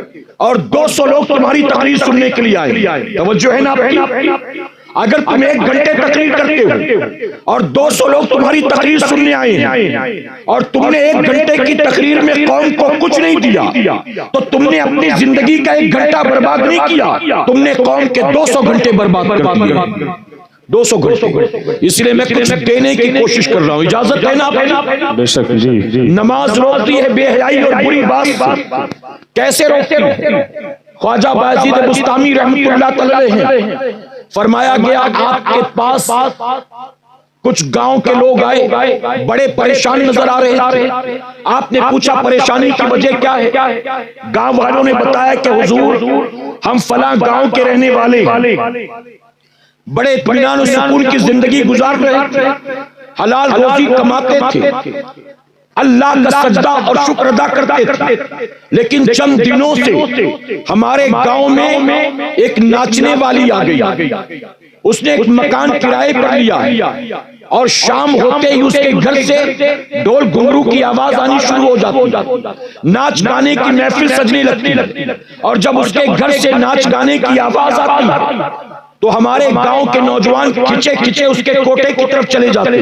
اور 200 لوگ تمہاری تقریر سننے کے لیے آئے، توجہ ہے نا آپ کی؟ اگر تم 1 گھنٹے تقریر کرتے ہو اور 200 لوگ تمہاری تقریر سننے آئے ہیں اور تم نے 1 گھنٹے کی تقریر میں قوم کو کچھ نہیں دیا، تو تم نے اپنی زندگی کا 1 گھنٹہ برباد نہیں کیا، تم نے قوم کے 200 گھنٹے برباد کر دیے. 200 گھنٹے. اس لیے میں کچھ دینے کی کوشش کر رہا ہوں. اجازت ہے نا آپ؟ بے شک جی. نماز روکتی ہے بے حیائی اور بری بات سے. کیسے روکتے ہیں؟ خواجہ بایزید بستامی رحمۃ اللہ علیہ ہیں. فرمایا گیا آپ کے پاس کچھ گاؤں کے لوگ آئے، بڑے پریشان نظر آ رہے تھے. آپ نے پوچھا پریشانی کی وجہ کیا ہے؟ گاؤں والوں نے بتایا کہ حضور ہم فلاں گاؤں کے رہنے والے بڑے اطمینان و سکون کی زندگی گزار رہے تھے، حلال روزی کماتے تھے، اللہ کا سجدہ اور شکر ادا کرتے تھے. لیکن چند دنوں سے ہمارے گاؤں میں ایک ناچنے والی آ گئی. اس نے ایک مکان کرائے پر لیا اور شام ہوتے ہی اس کے گھر سے ڈھول گھنگرو کی آواز آنی شروع ہو جاتی، ناچ گانے کی محفل سجنے لگتی. اور جب اس کے گھر سے ناچ گانے کی آواز آتی تو ہمارے گاؤں کے نوجوان کھچے کھچے اس کے کوٹے کی طرف چلے جاتے.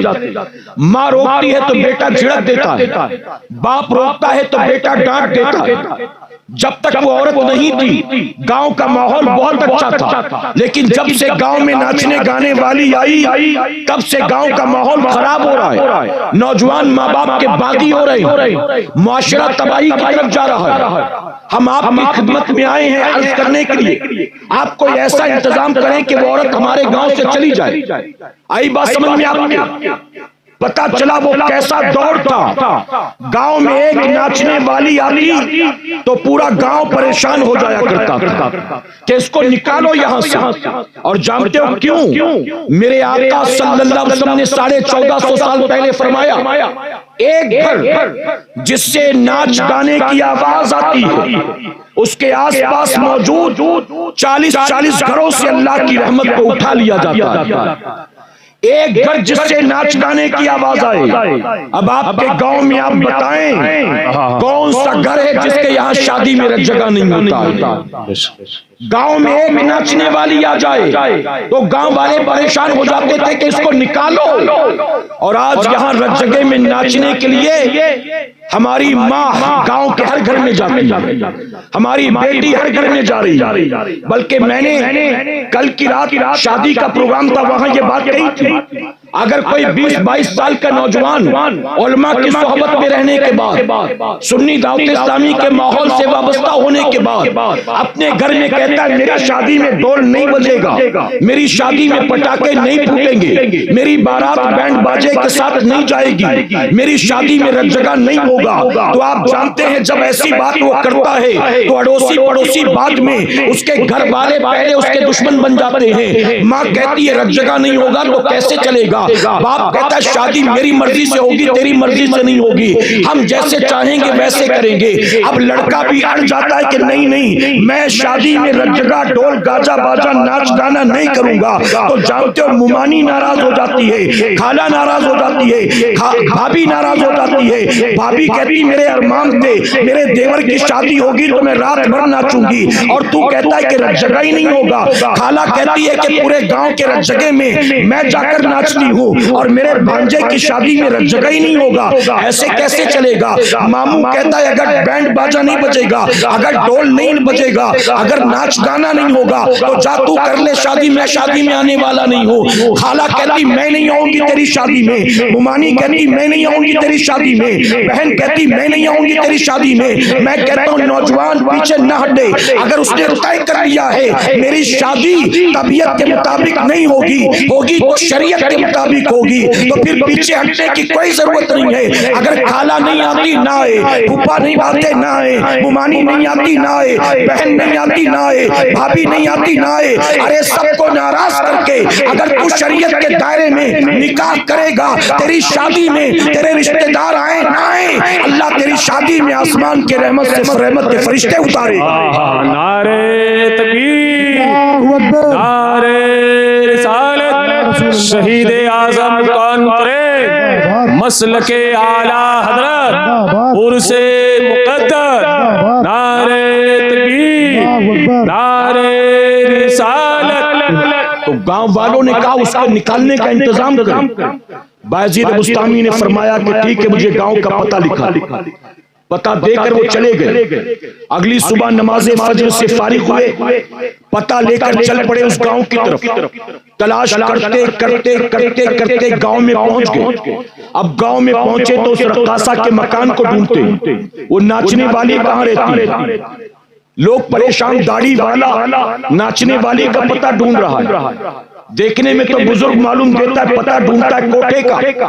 ماں روکتی ہے تو بیٹا جھڑک دیتا ہے، باپ روکتا ہے تو بیٹا ڈانٹ دیتا ہے. جب تک وہ عورت نہیں تھی گاؤں کا ماحول بہت اچھا تھا، لیکن جب سے گاؤں میں ناچنے گانے والی آئی تب سے گاؤں کا ماحول خراب ہو رہا ہے. نوجوان ماں باپ کے باغی ہو رہے ہیں، معاشرہ تباہی کی طرف جا رہا ہے. ہم آپ کی خدمت میں آئے ہیں عرض کرنے کے لیے آپ کوئی ایسا انتظام کریں کہ وہ عورت ہمارے گاؤں سے چلی جائے. آئی بات سمجھ میں آپ کے؟ پتا چلا وہ کیسا دور تھا. گاؤں میں ایک ناچنے والی آتی تو پورا گاؤں پریشان ہو جایا کرتا کہ اس کو نکالو یہاں سے. اور جانتے ہو کیوں؟ میرے آقا صلی اللہ علیہ وسلم نے 1450 سال پہلے فرمایا ایک گھر جس سے ناچ گانے کی آواز آتی ہے اس کے آس پاس موجود 40 گھروں سے اللہ کی رحمت کو اٹھا لیا جاتا ہے. ایک گھر جس سے ناچ گانے کی آواز آئے. اب آپ کے گاؤں میں آپ بتائیں کون سا گھر جس کے یہاں شادی میں جگہ نہیں ہوتا ہے. گاؤں میں ایک ناچنے والی آ جائے تو گاؤں والے پریشان ہو جاتے تھے کہ اس کو نکالو. اور آج یہاں رت جگہ میں ناچنے کے لیے ہماری ماں گاؤں کے ہر گھر میں جاتی ہے, ہماری بیٹی ہر گھر میں جا رہی ہے. بلکہ میں نے کل کی رات شادی کا پروگرام تھا, وہاں یہ بات کہی تھی, اگر کوئی 20-22 سال کا نوجوان علماء کی صحبت میں رہنے کے بعد, سنی دعوت اسلامی کے ماحول سے وابستہ ہونے کے بعد اپنے گھر میں کہتا ہے میری شادی میں ڈول نہیں بجے گا, میری شادی میں پٹاخے نہیں پھوٹیں گے, میری بارات بینڈ باجے کے ساتھ نہیں جائے گی, میری شادی میں رت جگہ نہیں ہوگا, تو آپ جانتے ہیں جب ایسی بات وہ کرتا ہے تو اڑوسی پڑوسی بعد میں اس کے گھر والے پہلے اس کے دشمن بن جاتے ہیں. ماں کہتی ہے رت جگہ نہیں ہوگا تو کیسے چلے گا, باپ کہتا ہے شادی میری مرضی سے ہوگی تیری مرضی سے نہیں ہوگی, ہم جیسے چاہیں گے ویسے کریں گے. اب لڑکا بھی اڑ جاتا ہے کہ نہیں میں شادی میں رت جگہ ڈول گاجا باجا ناچ گانا نہیں کروں گا. تو جانتے ہو ممانی ناراض ہو جاتی ہے, خالہ ناراض ہو جاتی ہے, بھابھی ناراض ہو جاتی ہے. بھابھی کہتی میرے ارمان تھے میرے دیور کی شادی ہوگی تو میں رات بھر ناچوں گی, اور تو کہتا ہے کہ رت جگہ ہی نہیں ہوگا. خالہ کہتی ہے کہ پورے گاؤں کے رت جگہ میں جا کر ناچتی ہوں اور میرے بھانجے کی شادی میں رت جگہ ہی نہیں ہوگا, ایسے کیسے چلے گا. ماموں کہتا ہے اگر بینڈ باجا نہیں بجے گا, اگر ڈول نہیں بجے گا, اگر ناچ گانا نہیں ہوگا تو جا تو کر لے شادی, میں شادی میں آنے والا نہیں ہوں. خالہ کہتی میں نہیں آؤں گی تیری شادی میں, ممانی کہتی میں نہیں آؤں گی تیری شادی میں, بہن کہتی میں نہیں آؤں گی تیری شادی میں. میں کہتا ہوں نوجوان پیچھے نہ ہٹے, اگر اس نے طے کر لیا ہے میری شادی طبیعت کے مطابق نہیں ہوگی تو شریعت کے مطابق ہوگی, تو پھر پیچھے ہٹنے کی کوئی ضرورت نہیں ہے. اگر خالہ نہیں آتی نہ آئے, پھوپھا نہیں آتے نہ آئے, ممانی نہیں آتی نہ آئے, بہن نہیں آتی نہ آئے, بھابھی نہیں آتی نہ آئے, ارے سب کو ناراض کر کے اگر تو شریعت کے دائرے میں نکاح کرے گا, تیری شادی میں تیرے رشتہ دار آئے نہ آئے, اللہ تیری شادی میں آسمان کے رحمت سے رحمت کے فرشتے اتارے. نعرے تکبیر, نعرے رسالت, شہید اعظم کون کرے, مسلک اعلیٰ حضرت, عرس مقدر, نعرے تکبیر, نعرے رسالت. تو گاؤں والوں نے کہا اس کو نکالنے کا انتظام کریں. بایزید بستامی نے فرمایا کہ ٹھیک ہے مجھے گاؤں کا پتہ لکھا. پتہ دے کر وہ چلے گئے. اگلی صبح نماز فجر سے فارغ ہوئے, پتہ لے کر چل پڑے اس گاؤں کی طرف. تلاش کرتے کرتے کرتے کرتے گاؤں میں پہنچ گئے. اب گاؤں میں پہنچے تو اس رقاصہ کے مکان کو ڈھونڈتے, وہ ناچنے والی کہاں رہتی ہے. لوگ پریشان, داڑھی والا ناچنے والی کا پتہ ڈھونڈ رہا ہے. دیکھنے میں تو بزرگ معلوم دیتا ہے, پتہ ڈھونڈتا ہے کوٹھے کا,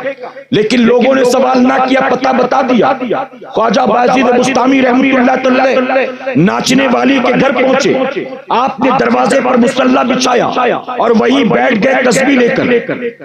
لیکن لوگوں نے سوال نہ کیا, پتہ بتا دیا. خواجہ بایزید بستامی رحمۃ اللہ تعالی ناچنے والی کے گھر پہنچے, آپ نے دروازے پر مصلی بچھایا اور وہیں بیٹھ گئے تسبیح لے کر.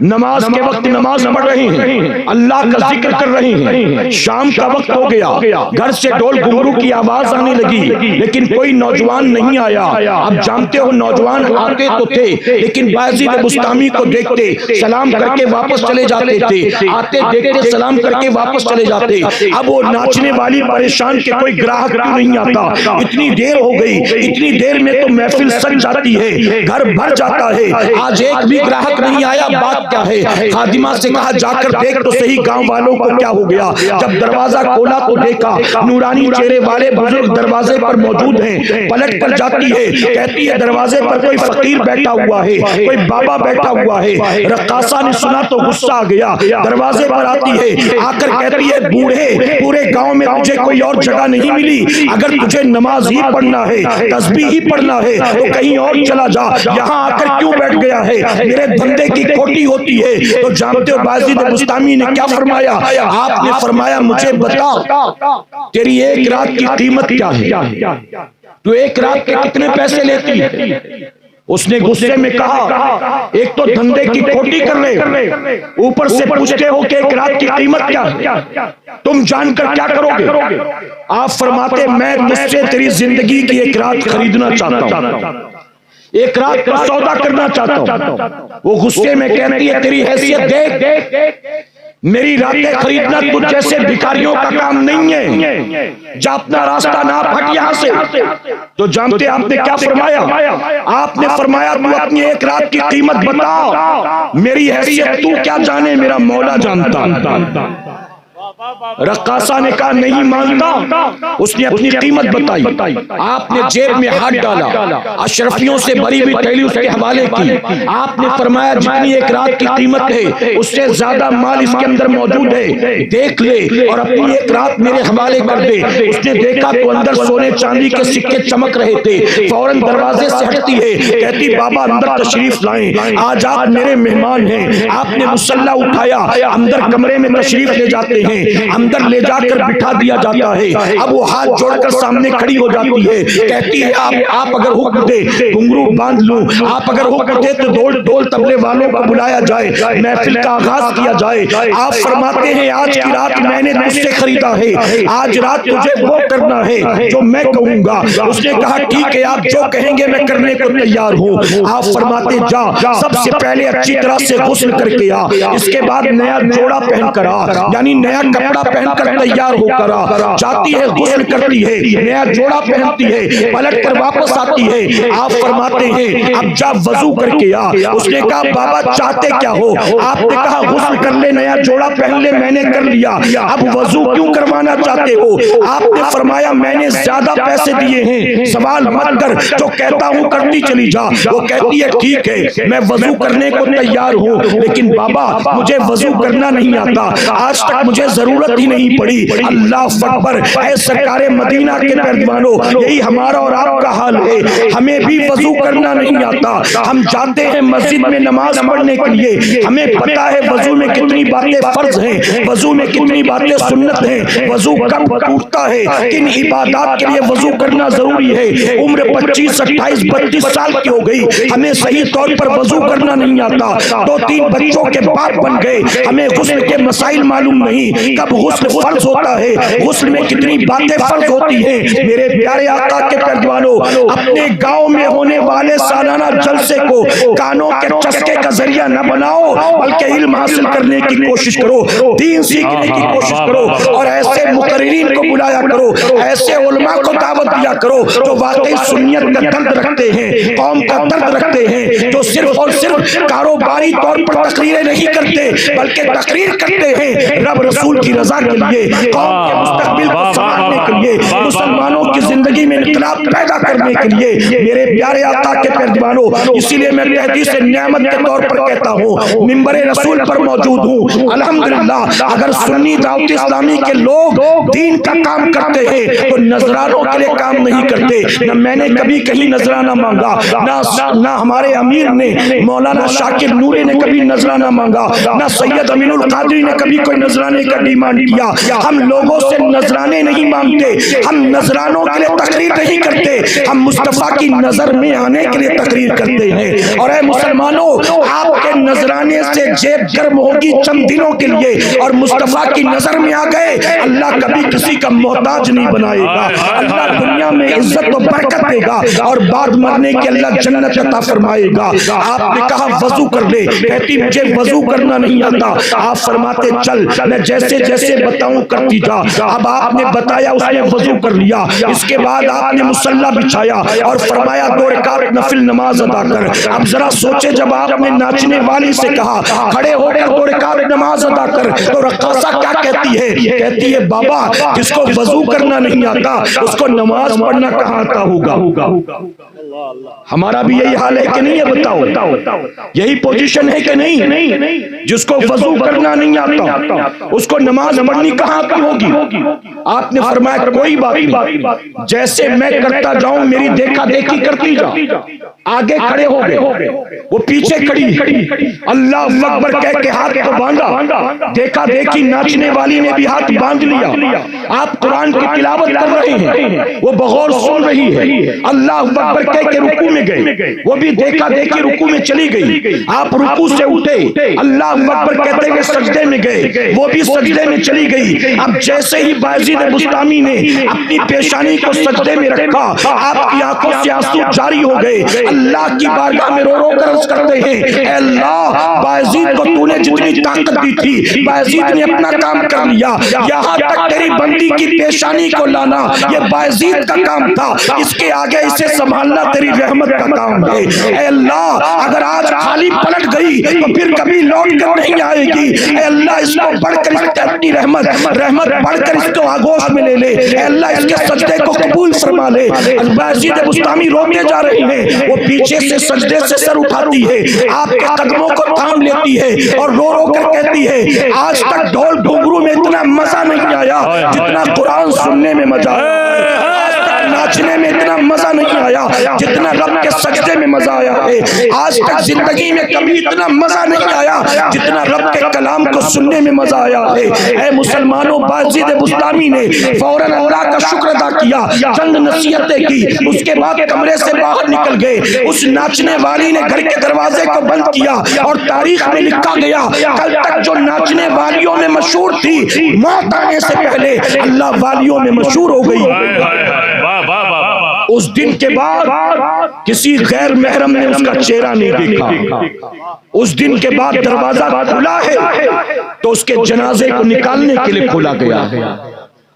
نماز کے وقت نماز پڑھ رہے ہیں, اللہ کا ذکر کر رہے ہیں. شام کا وقت ہو گیا, گھر سے ڈھول گھنگرو کی آواز آنے لگی, لیکن کوئی نوجوان نہیں آیا. اب جانتے ہو نوجوان آتے تو تھے لیکن بایزید بستامی کو دیکھتے سلام کر کے واپس چلے جاتے تھے, آتے دیکھتے سلام کر کے واپس چلے جاتے. اب وہ ناچنے والی پریشان کہ کوئی گراہک کیوں نہیں آتا, اتنی دیر ہو گئی, اتنی دیر میں تو محفل سج جاتی ہے, گھر بھر جاتا ہے, آج ایک بھی گراہک نہیں آیا, بات کیا ہے. خادمہ سے کہا جا کر دیکھ تو صحیح گاؤں والوں کو کیا ہو گیا. جب دروازہ کھولا تو دیکھا نورانی چہرے والے بزرگ دروازے پر موجود ہیں. پلٹ کر جاتی ہے, کہتی ہے دروازے پر کوئی فقیر بیٹھا ہوا ہے, کوئی بابا بیٹھا ہوا ہے. رقاصہ نے سنا تو غصہ آ گیا, دروازے پر آتی ہے, آ کر کہتی ہے بوڑھے پورے گاؤں میں تجھے کوئی اور جگہ نہیں ملی, اگر تجھے نماز ہی پڑھنا ہے, تسبیح ہی پڑھنا ہے تو کہیں اور چلا جا, یہاں آ کر کیوں بیٹھ گیا ہے, میرے دھندے کی کھوٹی ہوتی ہے. تو جانتے ہو بایزید بستامی نے کیا فرمایا, آپ نے فرمایا مجھے بتا تیری ایک رات کی قیمت کیا ہے, تو ایک رات کے کتنے پیسے لیتی ہے. اس نے غصے میں کہا ایک تو دھندے کی کھوٹی کر رہے, اوپر سے پوچھتے ہو کہ ایک رات کی قیمت کیا ہے, تم جان کر کیا کرو گے. آپ فرماتے میں تجھ سے تیری زندگی کی ایک رات خریدنا چاہتا ہوں, ایک رات کا سودا کرنا چاہتا ہوں. وہ غصے میں کہتی ہے تیری حیثیت دیکھ, میری راتیں خریدنا تجھ جیسے بھکاریوں کا کام نہیں ہے، جا اپنا راستہ نہ ہٹ یہاں سے۔ تو جانتے آپ نے کیا فرمایا؟ آپ نے فرمایا تو اپنی ایک رات کی قیمت بتا، میری حیثیت تو کیا جانے، میرا مولا جانتا۔ رقاصہ نے کہا نہیں مانتا، اس نے اپنی قیمت بتائی، آپ نے جیب میں ہاتھ ڈالا، اشرفیوں سے بھری ہوئی تھیلی اس کے حوالے کی، آپ نے فرمایا جتنی ایک رات کی قیمت ہے اس سے زیادہ مال اس کے اندر موجود ہے، دیکھ لے اور اپنی ایک رات میرے حوالے کر دے۔ اس نے دیکھا تو اندر سونے چاندی کے سکے چمک رہے تھے، فوراً دروازے سے ہٹتی ہے، کہتی بابا اندر تشریف لائیں، آج آپ میرے مہمان ہیں۔ آپ نے مسلح اٹھایا، اندر کمرے میں تشریف لے جاتے ہیں، اندر لے جا کر بٹھا دیا جاتا ہے۔ اب وہ ہاتھ جوڑ کر سامنے کھڑی ہو جاتی ہے، کہتی ہے آپ اگر حکم دے گھنگرو باندھ لوں، آپ اگر حکم دے تو ڈھول طبلے والوں کو بلایا جائے، محفل کا آغاز کیا جائے۔ آپ فرماتے ہیں آج کی رات میں نے تجھ سے خریدا ہے، آج رات تجھے وہ کرنا ہے جو میں کہوں گا۔ اس نے کہا ٹھیک ہے، آپ جو کہیں گے میں کرنے کو تیار ہوں۔ آپ فرماتے جا سب سے پہلے اچھی طرح سے غسل کر کے آ، اس کے بعد نیا جوڑا پہن کر آ، یعنی نیا کپڑا پہن کر تیار ہو کر آ۔ جاتی ہے غسل کرتی ہے، نیا جوڑا پہنتی ہے، پلٹ کر واپس آتی ہے۔ آپ فرماتے ہیں اب جا وضو کر کے آ۔ اس نے کہا بابا چاہتے کیا ہو؟ آپ نے کہا غسل کر لے، نیا جوڑا پہن لے، میں نے کر لیا، اب وضو کیوں کروانا چاہتے ہو؟ آپ نے فرمایا میں نے زیادہ پیسے دیے ہیں، سوال مت کر، جو کہتا ہوں کرتی چلی جا۔ وہ کہتی ہے ٹھیک ہے میں وضو کرنے کو تیار ہوں، لیکن بابا مجھے وضو کرنا نہیں آتا، آج تک مجھے ضرورت ہی نہیں پڑی۔ اللہ اکبر، اے سرکار مدینہ کے پردوانوں، یہی ہمارا اور آپ کا حال ہے، ہمیں بھی وضو کرنا نہیں آتا، ہم جاتے ہیں مسجد میں نماز پڑھنے کے لیے، ہمیں پتا ہے وضو میں کتنی باتیں فرض ہیں، وضو میں کتنی باتیں سنت ہیں، وضو کب ٹوٹتا ہے، کن عبادات کے لیے وضو کرنا ضروری ہے۔ عمر 25 28 32 سال کی ہو گئی، ہمیں صحیح طور پر وضو کرنا نہیں آتا، 2-3 بچوں کے باپ بن گئے، ہمیں غسل کے مسائل معلوم نہیں، کب غسل فرض ہوتا ہے، غسل میں کتنی باتیں فرض ہوتی ہیں۔ میرے پیارے آقا کے پردوانوں، اپنے گاؤں میں ہونے والے سالانہ جلسے کو کانوں کے چسکے کا ذریعہ نہ بناؤ، بلکہ علم حاصل کرنے کی کوشش کرو، دین سیکھنے کی کوشش کرو، اور ایسے مقررین کو بلایا کرو، ایسے علماء کو دعوت دیا کرو جو واقعی سنیت کا درد رکھتے ہیں، قوم کا درد رکھتے ہیں، جو صرف اور صرف کاروباری طور پر تقریریں نہیں کرتے بلکہ تقریر کرتے ہیں رب رسول کی رضا کے لیے، قوم کے مستقبل کو سنوارنے کے لیے، مسلمانوں کی زندگی میں انقلاب پیدا کرنے کے لیے۔ میرے پیارے آقا کے پردوانوں، اسی لیے میں تحدیث نعمت کے طور پر کہتا ہوں، منبر رسول پر موجود ہوں، الحمدللہ اگر سنی دعوت اسلامی کے لوگ دین کا کام کرتے ہیں تو نذرانوں کے لیے کام نہیں کرتے۔ نہ میں نے کبھی کہیں نذرانہ مانگا، نہ ہمارے امیر نے مولانا شاکر نوری نے کبھی نذرانہ مانگا، نہ سید امین القادری نے کبھی کوئی نذرانے کا ڈیمانڈ کیا۔ ہم لوگوں سے نذرانے نہیں مانگتے، ہم نذرانوں کے لیے تقریر نہیں کرتے، ہم مصطفیٰ کی نظر میں آنے کے لیے تقریر کرتے ہیں۔ اور اے مسلمانوں، آپ کے نذرانے سے جیب گرم ہوگی چند دنوں کے لیے، اور مصطفیٰ کی نظر میں آ گئے اللہ کبھی کسی کا محتاج نہیں بنائے گا، اللہ دنیا میں عزت و برکت دے گا، اور بعد مرنے کے اللہ جنت عطا فرمائے گا۔ آپ نے کہا وضو کر لے، کہتی مجھے وضو کرنا نہیں آتا۔ آپ فرماتے چل میں جیسے جیسے بتاؤں کرتی جا۔ اب آپ نے بتایا، اس نے وضو کر لیا، اس کے بعد آپ نے مصلی بچھایا اور فرمایا 2 رکعت نفل نماز ادا کر۔ اب ذرا سوچے، جب آپ نے ناچنے والی سے کہا کھڑے ہو کر 2 رکعت نماز ادا کر، تو رقاصہ کیا کہتی ہے؟ کہتی ہے بابا جس کو وضو کرنا نہیں آتا اس کو نماز پڑھنا کہاں آتا ہوگا؟ ہمارا بھی یہی حال ہے کہ نہیں ہے؟ بتاؤ، یہی پوزیشن ہے کہ نہیں؟ جس کو وضو کرنا نہیں آتا اس کو نماز پڑھنی کہاں آتی ہوگی؟ آپ نے فرمایا کوئی بات نہیں، جیسے میں کرتا جاؤں میری دیکھا دیکھی کرتی جا۔ آگے کھڑے ہو گئے، وہ پیچھے کھڑی، اللہ اکبر کہہ کے ہاتھ کو باندھا، دیکھا دیکھی ناچنے والی نے بھی ہاتھ باندھ لیا۔ آپ قرآن کی تلاوت کر رہے ہیں، وہ بغور سن رہی ہے، اللہ اکبر کہہ کے رکوع میں گئے، وہ بھی دیکھا دیکھی رکوع میں چلی گئی۔ آپ رکوع سے اٹھے، اللہ اکبر کہتے ہوئے سجدے میں گئے، وہ بھی سجدے میں چلی گئی۔ اب جیسے ہی بایزید بسطامی نے اپنی پیشانی کو سجدے میں رکھا، آپ کی آنکھوں سے آنسو جاری ہو گئے. اللہ کی بارگاہ میں رو رو کر عرض کرتے ہیں اے اللہ بایزید کو تو نے جتنی طاقت دی تھی بایزید نے اپنا کام کر لیا, یہاں تک تیری بندی کی پیشانی کو لانا یہ بایزید کا کام تھا, اس کے آگے اسے سنبھالنا تیری رحمت کا کام ہے. اے اللہ اگر آج خالی پلٹ گئی تو پھر کبھی لوٹ کر نہیں آئے گی. اے اللہ اس کو بڑھ کر اس کی اپنی رحمت بڑھ کر اس کو آگوش میں لے لے. اے اللہ اس کے سجدے کو قبول فرما لے. بایزید بسطامی روتے جا رہے ہیں, وہ پیچھے سے سجدے سے سر اٹھاتی ہے, آپ کے قدموں کو تھام لیتی ہے اور رو رو کر کہتی ہے آج تک ڈھول ڈھونگرو میں اتنا مزہ نہیں آیا جتنا قرآن سننے میں مزہ آیا, ناچنے میں اتنا مزہ نہیں آیا جتنا رب کے سجدے میں مزہ آیا ہے, آج تک زندگی میں کبھی اتنا مزہ نہیں آیا جتنا رب کے کلام کو سننے میں مزہ آیا ہے. اے مسلمانوں بایزید بسطامی نے فوراً اللہ کا شکر ادا کیا, چند نصیحتیں کی, اس کے بعد کمرے سے باہر نکل گئے. اس ناچنے والی نے گھر کے دروازے کو بند کیا اور تاریخ میں لکھا گیا کل تک جو ناچنے والیوں میں مشہور تھی موت آنے سے پہلے اللہ والیوں میں مشہور ہو گئی. اس دن کے بعد کسی غیر محرم نے اس کا چہرہ نہیں دیکھا. اس دن کے بعد دروازہ کھلا ہے تو اس کے جنازے کو نکالنے کے لیے کھولا گیا.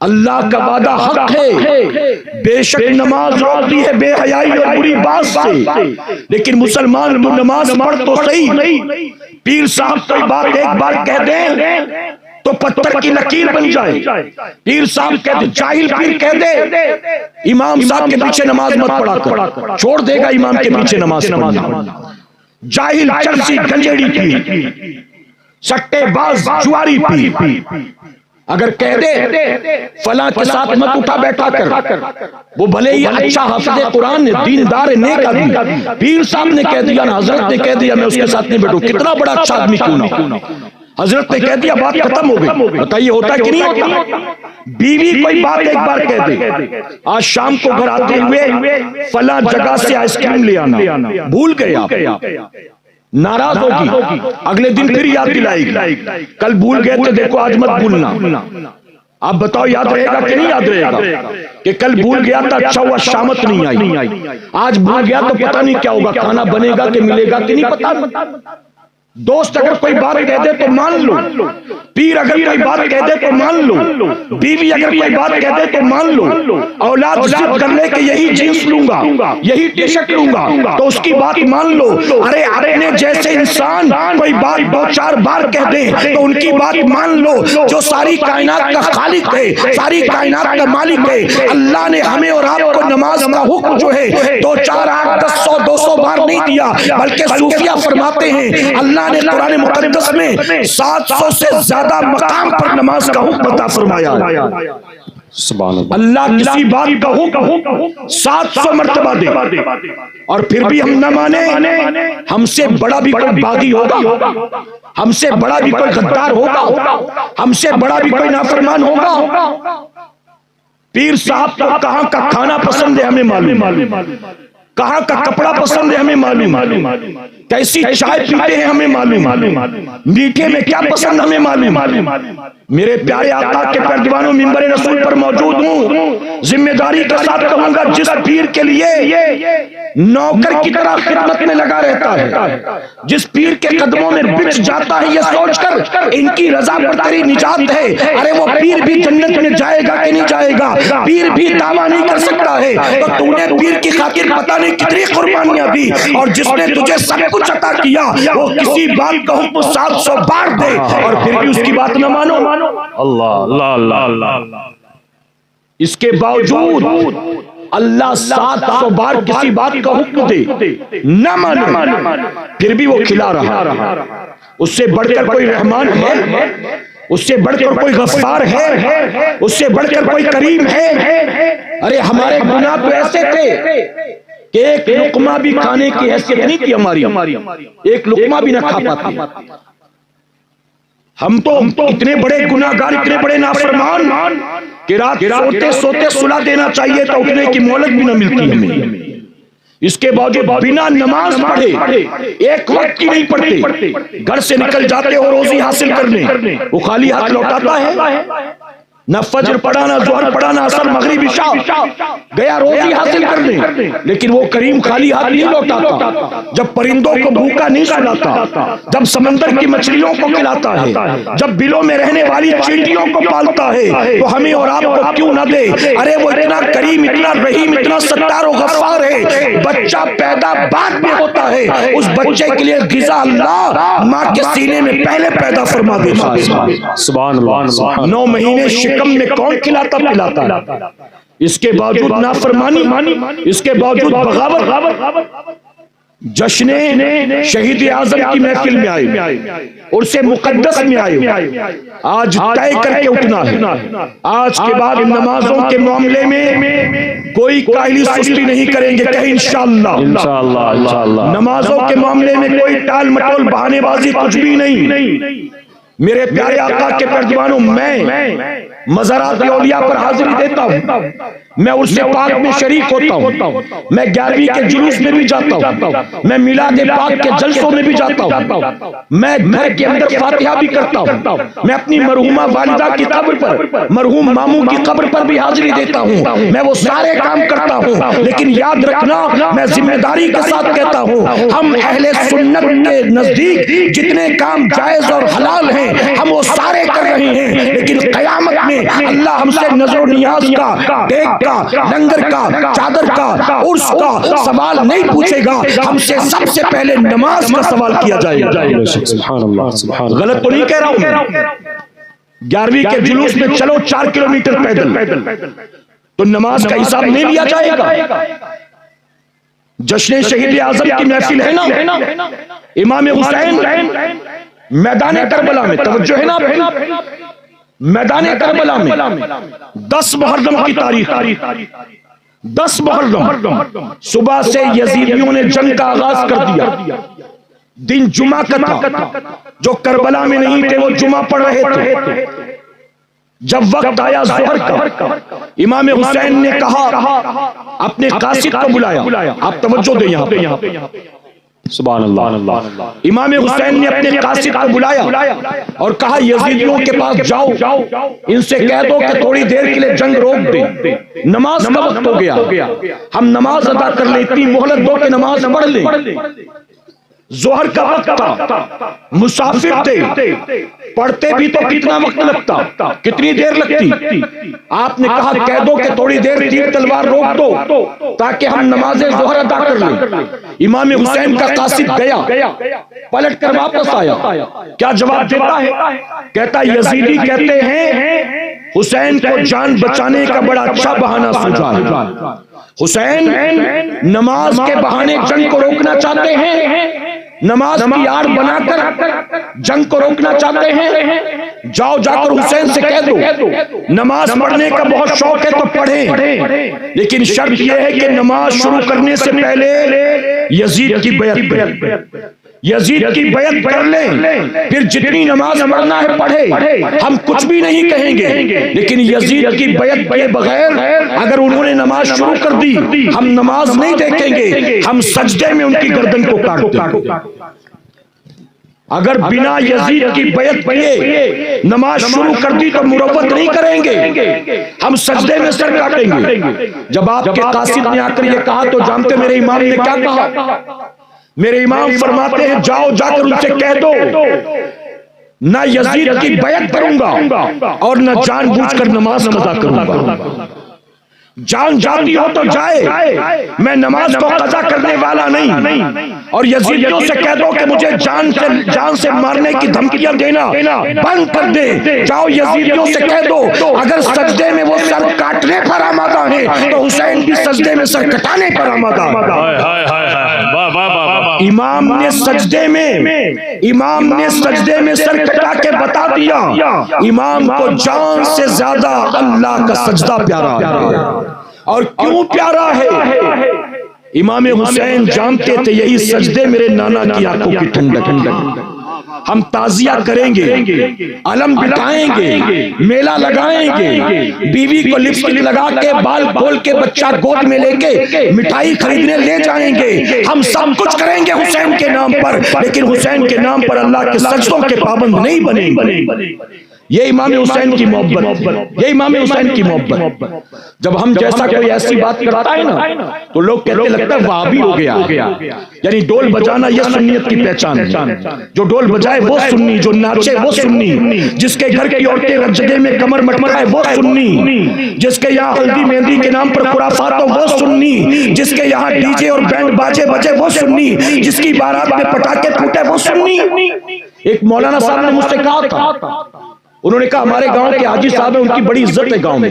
اللہ کا وعدہ حق ہے, بے شک نماز روکتی ہے بے حیائی اور بری بات سے, لیکن مسلمان تو نماز پڑھ تو صحیح. پیر صاحب کوئی بات ایک بار کہہ دیں تو پتھر کی لکیر بن جائے. پیر صاحب کہتے جاہل پیر کہہ دے امام صاحب کے پیچھے نماز مت پڑھا کر, چھوڑ دے گا امام کے پیچھے نماز پڑھنا. جاہل چرسی گنجیڑی پیر, سٹے باز جواری پیر اگر کہہ دے فلاں کے ساتھ مت اٹھا بیٹھا کر, وہ بھلے ہی اچھا حافظ قرآن دیندار نیک آدمی, پیر صاحب نے کہہ دیا نا, حضرت نے کہہ دیا میں اس کے ساتھ نہیں بیٹھوں, کتنا بڑا اچھا آدمی کیوں نہ, حضرت نے کہہ دیا بات ختم ہو گئی. بتائیے ہوتا ہے کہ نہیں ہوتا؟ بیوی کوئی بات ایک بار کہہ دے, آج شام کو گھر آتے ہوئے فلاں جگہ سے آئس کریم لے آنا, بھول گئے آپ, ناراض ہوگی, اگلے دن پھر یاد دلائے گی, کل بھول گئے تو دیکھو آج مت بھولنا. آپ بتاؤ یاد رہے گا کہ نہیں یاد رہے گا کہ کل بھول گیا تھا اچھا ہوا شامت نہیں آئی, آج بھول گیا تو پتہ نہیں کیا ہوگا, کھانا بنے گا کہ ملے گا کہ نہیں پتہ. دوست اگر کوئی بات کہہ دے تو مان لو, پیر اگر کوئی بات کہہ دے تو مان لو, بیوی اگر کوئی بات کہہ دے تو مان لو, اولاد ضد کر لے کہ یہی جینس لوں گا یہی ٹی شرٹ لوں گا تو اس کی بات مان لو. ارے اپنے جیسے انسان کوئی بات دو چار بار کہہ دے تو ان کی بات مان لو. جو ساری کائنات کا خالق ہے, ساری کائنات کا مالک ہے, اللہ نے ہمیں اور آپ کو نماز کا حکم جو ہے 2 4 8 10 100 200 بار نہیں دیا, بلکہ صوفیہ فرماتے ہیں اللہ نے قرآن مقدس میں 700 سے زیادہ مقام پر نماز کا حکم عطا فرمایا. اللہ کسی بات کا حکم 700 مرتبہ دے اور پھر بھی ہم نہ مانے. ہم سے بڑا بھی کوئی باغی ہوگا, ہم سے بڑا بھی کوئی غدار ہوگا, ہم سے بڑا بھی کوئی نافرمان ہوگا. پیر صاحب کو کہاں کا کھانا پسند ہے ہمیں معلوم, کہاں کا کپڑا پسند ہے ہمیں معلوم, کیسی چائے پیتے ہیں ہمیں معلوم, میٹھے میں کیا پسند ہمیں معلوم. میرے پیارے آقا کے پردیوانوں منبر رسول پر موجود ہوں, ذمہ داری کے ساتھ کہوں گا جس پیر کے لیے نوکر کی طرح خدمت میں لگا رہتا ہے, جس پیر کے قدموں میں بچ جاتا ہے یہ سوچ کر ان کی رضا پر تیری نجات ہے, ارے وہ پیر بھی جنت میں جائے گا کہ نہیں جائے گا, پیر بھی دعویٰ نہیں کر سکتا ہے, تو تو نے پیر کی خاطر پتہ نہیں کتنی قربانیاں دی, اور جس نے تجھے سب کچھ عطا کیا وہ کسی بات کا حکم 700 بار دے اور پھر بھی اس کی بات نہ مانو. اللہ اللہ اللہ, اس کے باوجود اللہ 700 بار کسی بات کا حکم دے نہ مانو, پھر بھی وہ کھلا رہا. اس سے بڑھ کر کوئی رحمان ہے, اس سے بڑھ کر کوئی غفار ہے, اس سے بڑھ کر کوئی کریم ہے. ارے ہمارے گناہ تو ایسے تھے کہ ایک لقمہ بھی کھانے کی حیثیت نہیں تھی ہماری, ایک لقمہ بھی نہ کھا پاتے. ہم تو اتنے بڑے گناہگار, اتنے بڑے نافرمان کہ رات سوتے سوتے صلح دینا چاہیے تو اٹھنے کی مہلت بھی نہ ملتی ہمیں. اس کے باوجود بنا نماز پڑھے ایک وقت کی نہیں پڑھتے, گھر سے نکل جاتے ہو روزی حاصل کرنے, وہ خالی ہاتھ لوٹاتا ہے. نہ فجر پڑھا، نہ ظہر پڑھا، نہ عصر، مغرب، عشاء، گیا روزی حاصل کرنے، لیکن وہ کریم خالی ہاتھ نہیں لوٹاتا، جب پرندوں کو بھوکا نہیں سلاتا، جب سمندر کی مچھلیوں کو کھلاتا ہے، جب بلوں میں رہنے والی چیونٹیوں کو پالتا ہے، تو ہمیں اور آپ کو کیوں نہ دے؟ ارے وہ اتنا کریم، اتنا رحیم، اتنا ستار و غفار ہے، بچہ پیدا بعد میں ہوتا ہے، اس بچے کے لیے غذا اللہ ماں کے سینے میں پہلے پیدا فرما دیتا ہے۔ سبحان اللہ۔ 9 مہینے شکم میں کون کھلاتا پلاتا ہے؟ اس کے باوجود نافرمانی، اس کے باوجود بغاوت۔ جشن شہید اعظم کی محفل میں آئے، عرس مقدس میں آئے، آج طے کر کے اٹھنا ہے، آج کے بعد نمازوں کے معاملے میں کوئی کاہلی سستی نہیں کریں گے، کہیں انشاءاللہ، انشاءاللہ۔ نمازوں کے معاملے میں کوئی ٹال مٹول بہانے بازی کچھ بھی نہیں۔ میرے پیارے آقا کے پردوانوں، میں مزارات اولیاء پر حاضری دیتا ہوں، میں عرس پاک میں شریک ہوتا ہوں، میں 11ویں کے جلوس میں بھی جاتا ہوں، میں میلاد پاک کے جلسوں میں بھی جاتا ہوں، میں گھر کے اندر فاتحہ بھی کرتا ہوں، میں اپنی مرحومہ والدہ کی قبر پر، مرحوم ماموں کی قبر پر بھی حاضری دیتا ہوں، میں وہ سارے کام کرتا ہوں، لیکن یاد رکھنا، میں ذمہ داری کے ساتھ کہتا ہوں، ہم اہل سنت کے نزدیک جتنے کام جائز اور حلال ہیں ہم وہ سارے کر رہے ہیں، لیکن قیامت میں اللہ ہم سے نظر و نیاز کا، دیکھ کا، لنگر کا، چادر کا، عرس کا سوال نہیں پوچھے گا، ہم سے سب سے پہلے نماز کا سوال کیا جائے گا۔ سبحان اللہ۔ غلط تو نہیں کہہ رہا ہوں؟ 11ویں کے جلوس میں چلو 4 کلومیٹر پیدل، تو نماز کا حساب نہیں لیا جائے گا؟ جشن شہید اعظم کی محفل ہے نا، امام حسین میدان کربلا میں، توجہ ہے نا، میدان کربلا میں 10 محرم کی تاریخ، 10 محرم صبح سے یزیدیوں نے جنگ کا آغاز کر دیا، دن جمعہ کا تھا، جو کربلا میں نہیں تھے وہ جمعہ پڑھ رہے تھے۔ جب وقت آیا ظہر کا، امام حسین نے کہا اپنے قاصد کو بلایا، آپ توجہ دیں یہاں پہ، سبحان اللہ۔ امام حسین نے اپنے قاصد کو بلایا اور کہا یزیدیوں کے پاس جاؤ، ان سے کہہ دو کہ تھوڑی دیر کے لیے جنگ روک دیں، نماز کا وقت ہو گیا، ہم نماز ادا کر لیں، اتنی مہلت دو کہ نماز پڑھ لیں۔ ظہر کا وقت تھا، مسافر تھے، پڑھتے بھی تو کتنا وقت لگتا، کتنی دیر لگتی؟ آپ نے کہا کہہ دو کہ تھوڑی دیر تیر تلوار روک دو تاکہ ہم نماز ظہر ادا کر لیں۔ امام حسین کا قاصد گیا، پلٹ کر واپس آیا، کیا جواب دیتا ہے؟ کہتا یزیدی کہتے ہیں حسین کو جان بچانے کا بڑا اچھا بہانہ سوچا ہے، حسین نماز کے بہانے جنگ کو روکنا چاہتے ہیں، نماز کی آڑ بنا کر جنگ کو روکنا چاہتے ہیں، جاؤ جا کر حسین سے کہہ دو نماز پڑھنے کا بہت شوق ہے تو پڑھیں، لیکن شرط یہ ہے کہ نماز شروع کرنے سے پہلے یزید کی بیعت کریں، یزید کی بیعت کر لیں، پھر جتنی نماز پڑھنا ہے پڑھے، ہم کچھ بھی نہیں کہیں گے، لیکن یزید کی بیعت کیے بغیر اگر انہوں نے نماز شروع کر دی ہم نماز نہیں دیکھیں گے، ہم سجدے میں ان کی گردن کو کاٹ دیں گے۔ اگر بنا یزید کی بیعت کیے نماز شروع کر دی تو مروت نہیں کریں گے، ہم سجدے میں سر کاٹیں گے۔ جب آپ کے قاصد نے آ کر یہ کہا تو جانتے میرے امام نے کیا کہا؟ میرے امام فرماتے ہیں جاؤ جا کر ان سے کہہ دو نہ یزید کی بیعت کروں گا اور نہ جان بوجھ کر نماز قضا کروں گا، جان جاتی ہو تو جائے، میں نماز کو قضا کرنے والا نہیں، اور یزیدیوں سے کہہ دو کہ مجھے جان سے مارنے کی دھمکیاں دینا بند کر دے، جاؤ یزیدیوں سے کہہ دو اگر سجدے میں وہ سر کاٹنے پر آمادہ ہیں تو حسین بھی سجدے میں سر کٹانے پر آمادہ ہے۔ امام نے سجدے میں سر کٹا کے بتا دیا امام کو جان سے زیادہ اللہ کا سجدہ پیارا ہے، اور کیوں پیارا ہے؟ امام حسین جانتے تھے یہی سجدے میرے نانا کی آنکھوں کی ٹھنڈک، ہم تعزیہ کریں گے، علم بٹھائیں گے، میلہ لگائیں گے، بیوی کو لپسٹک لگا کے بال کھول کے بچہ گود میں لے کے مٹھائی خریدنے لے جائیں گے، ہم سب کچھ کریں گے حسین کے نام پر، لیکن حسین کے نام پر اللہ کے سجدوں کے پابند نہیں بنیں گے۔ یہ امام حسین کی محبت، یہ امام حسین کی محبت۔ جب ہم جیسا کوئی ایسی بات کرتا ہے نا تو لوگ کہتے لگتا ہے وہابی ہو گیا، یعنی ڈول بجانا یہ سنیت کی پہچان ہے، جو ڈول بجائے وہ سنی، جو ناچے وہ سنی، جس کے گھر کی عورتیں رت جگہ میں کمر مٹکائے وہ سنی، جس کے یہاں ہلدی مہندی کے نام پر خرافات ہو وہ سنی، جس کے یہاں ڈی جے اور بینڈ باجے بجے وہ سنی، جس کی بارات میں پٹاخے پھوٹے وہ سنی۔ ایک مولانا صاحب نے مجھ سے کہا تھا، انہوں نے کہا ہمارے گاؤں کے حاجی صاحب ہیں، ان کی بڑی عزت ہے گاؤں میں،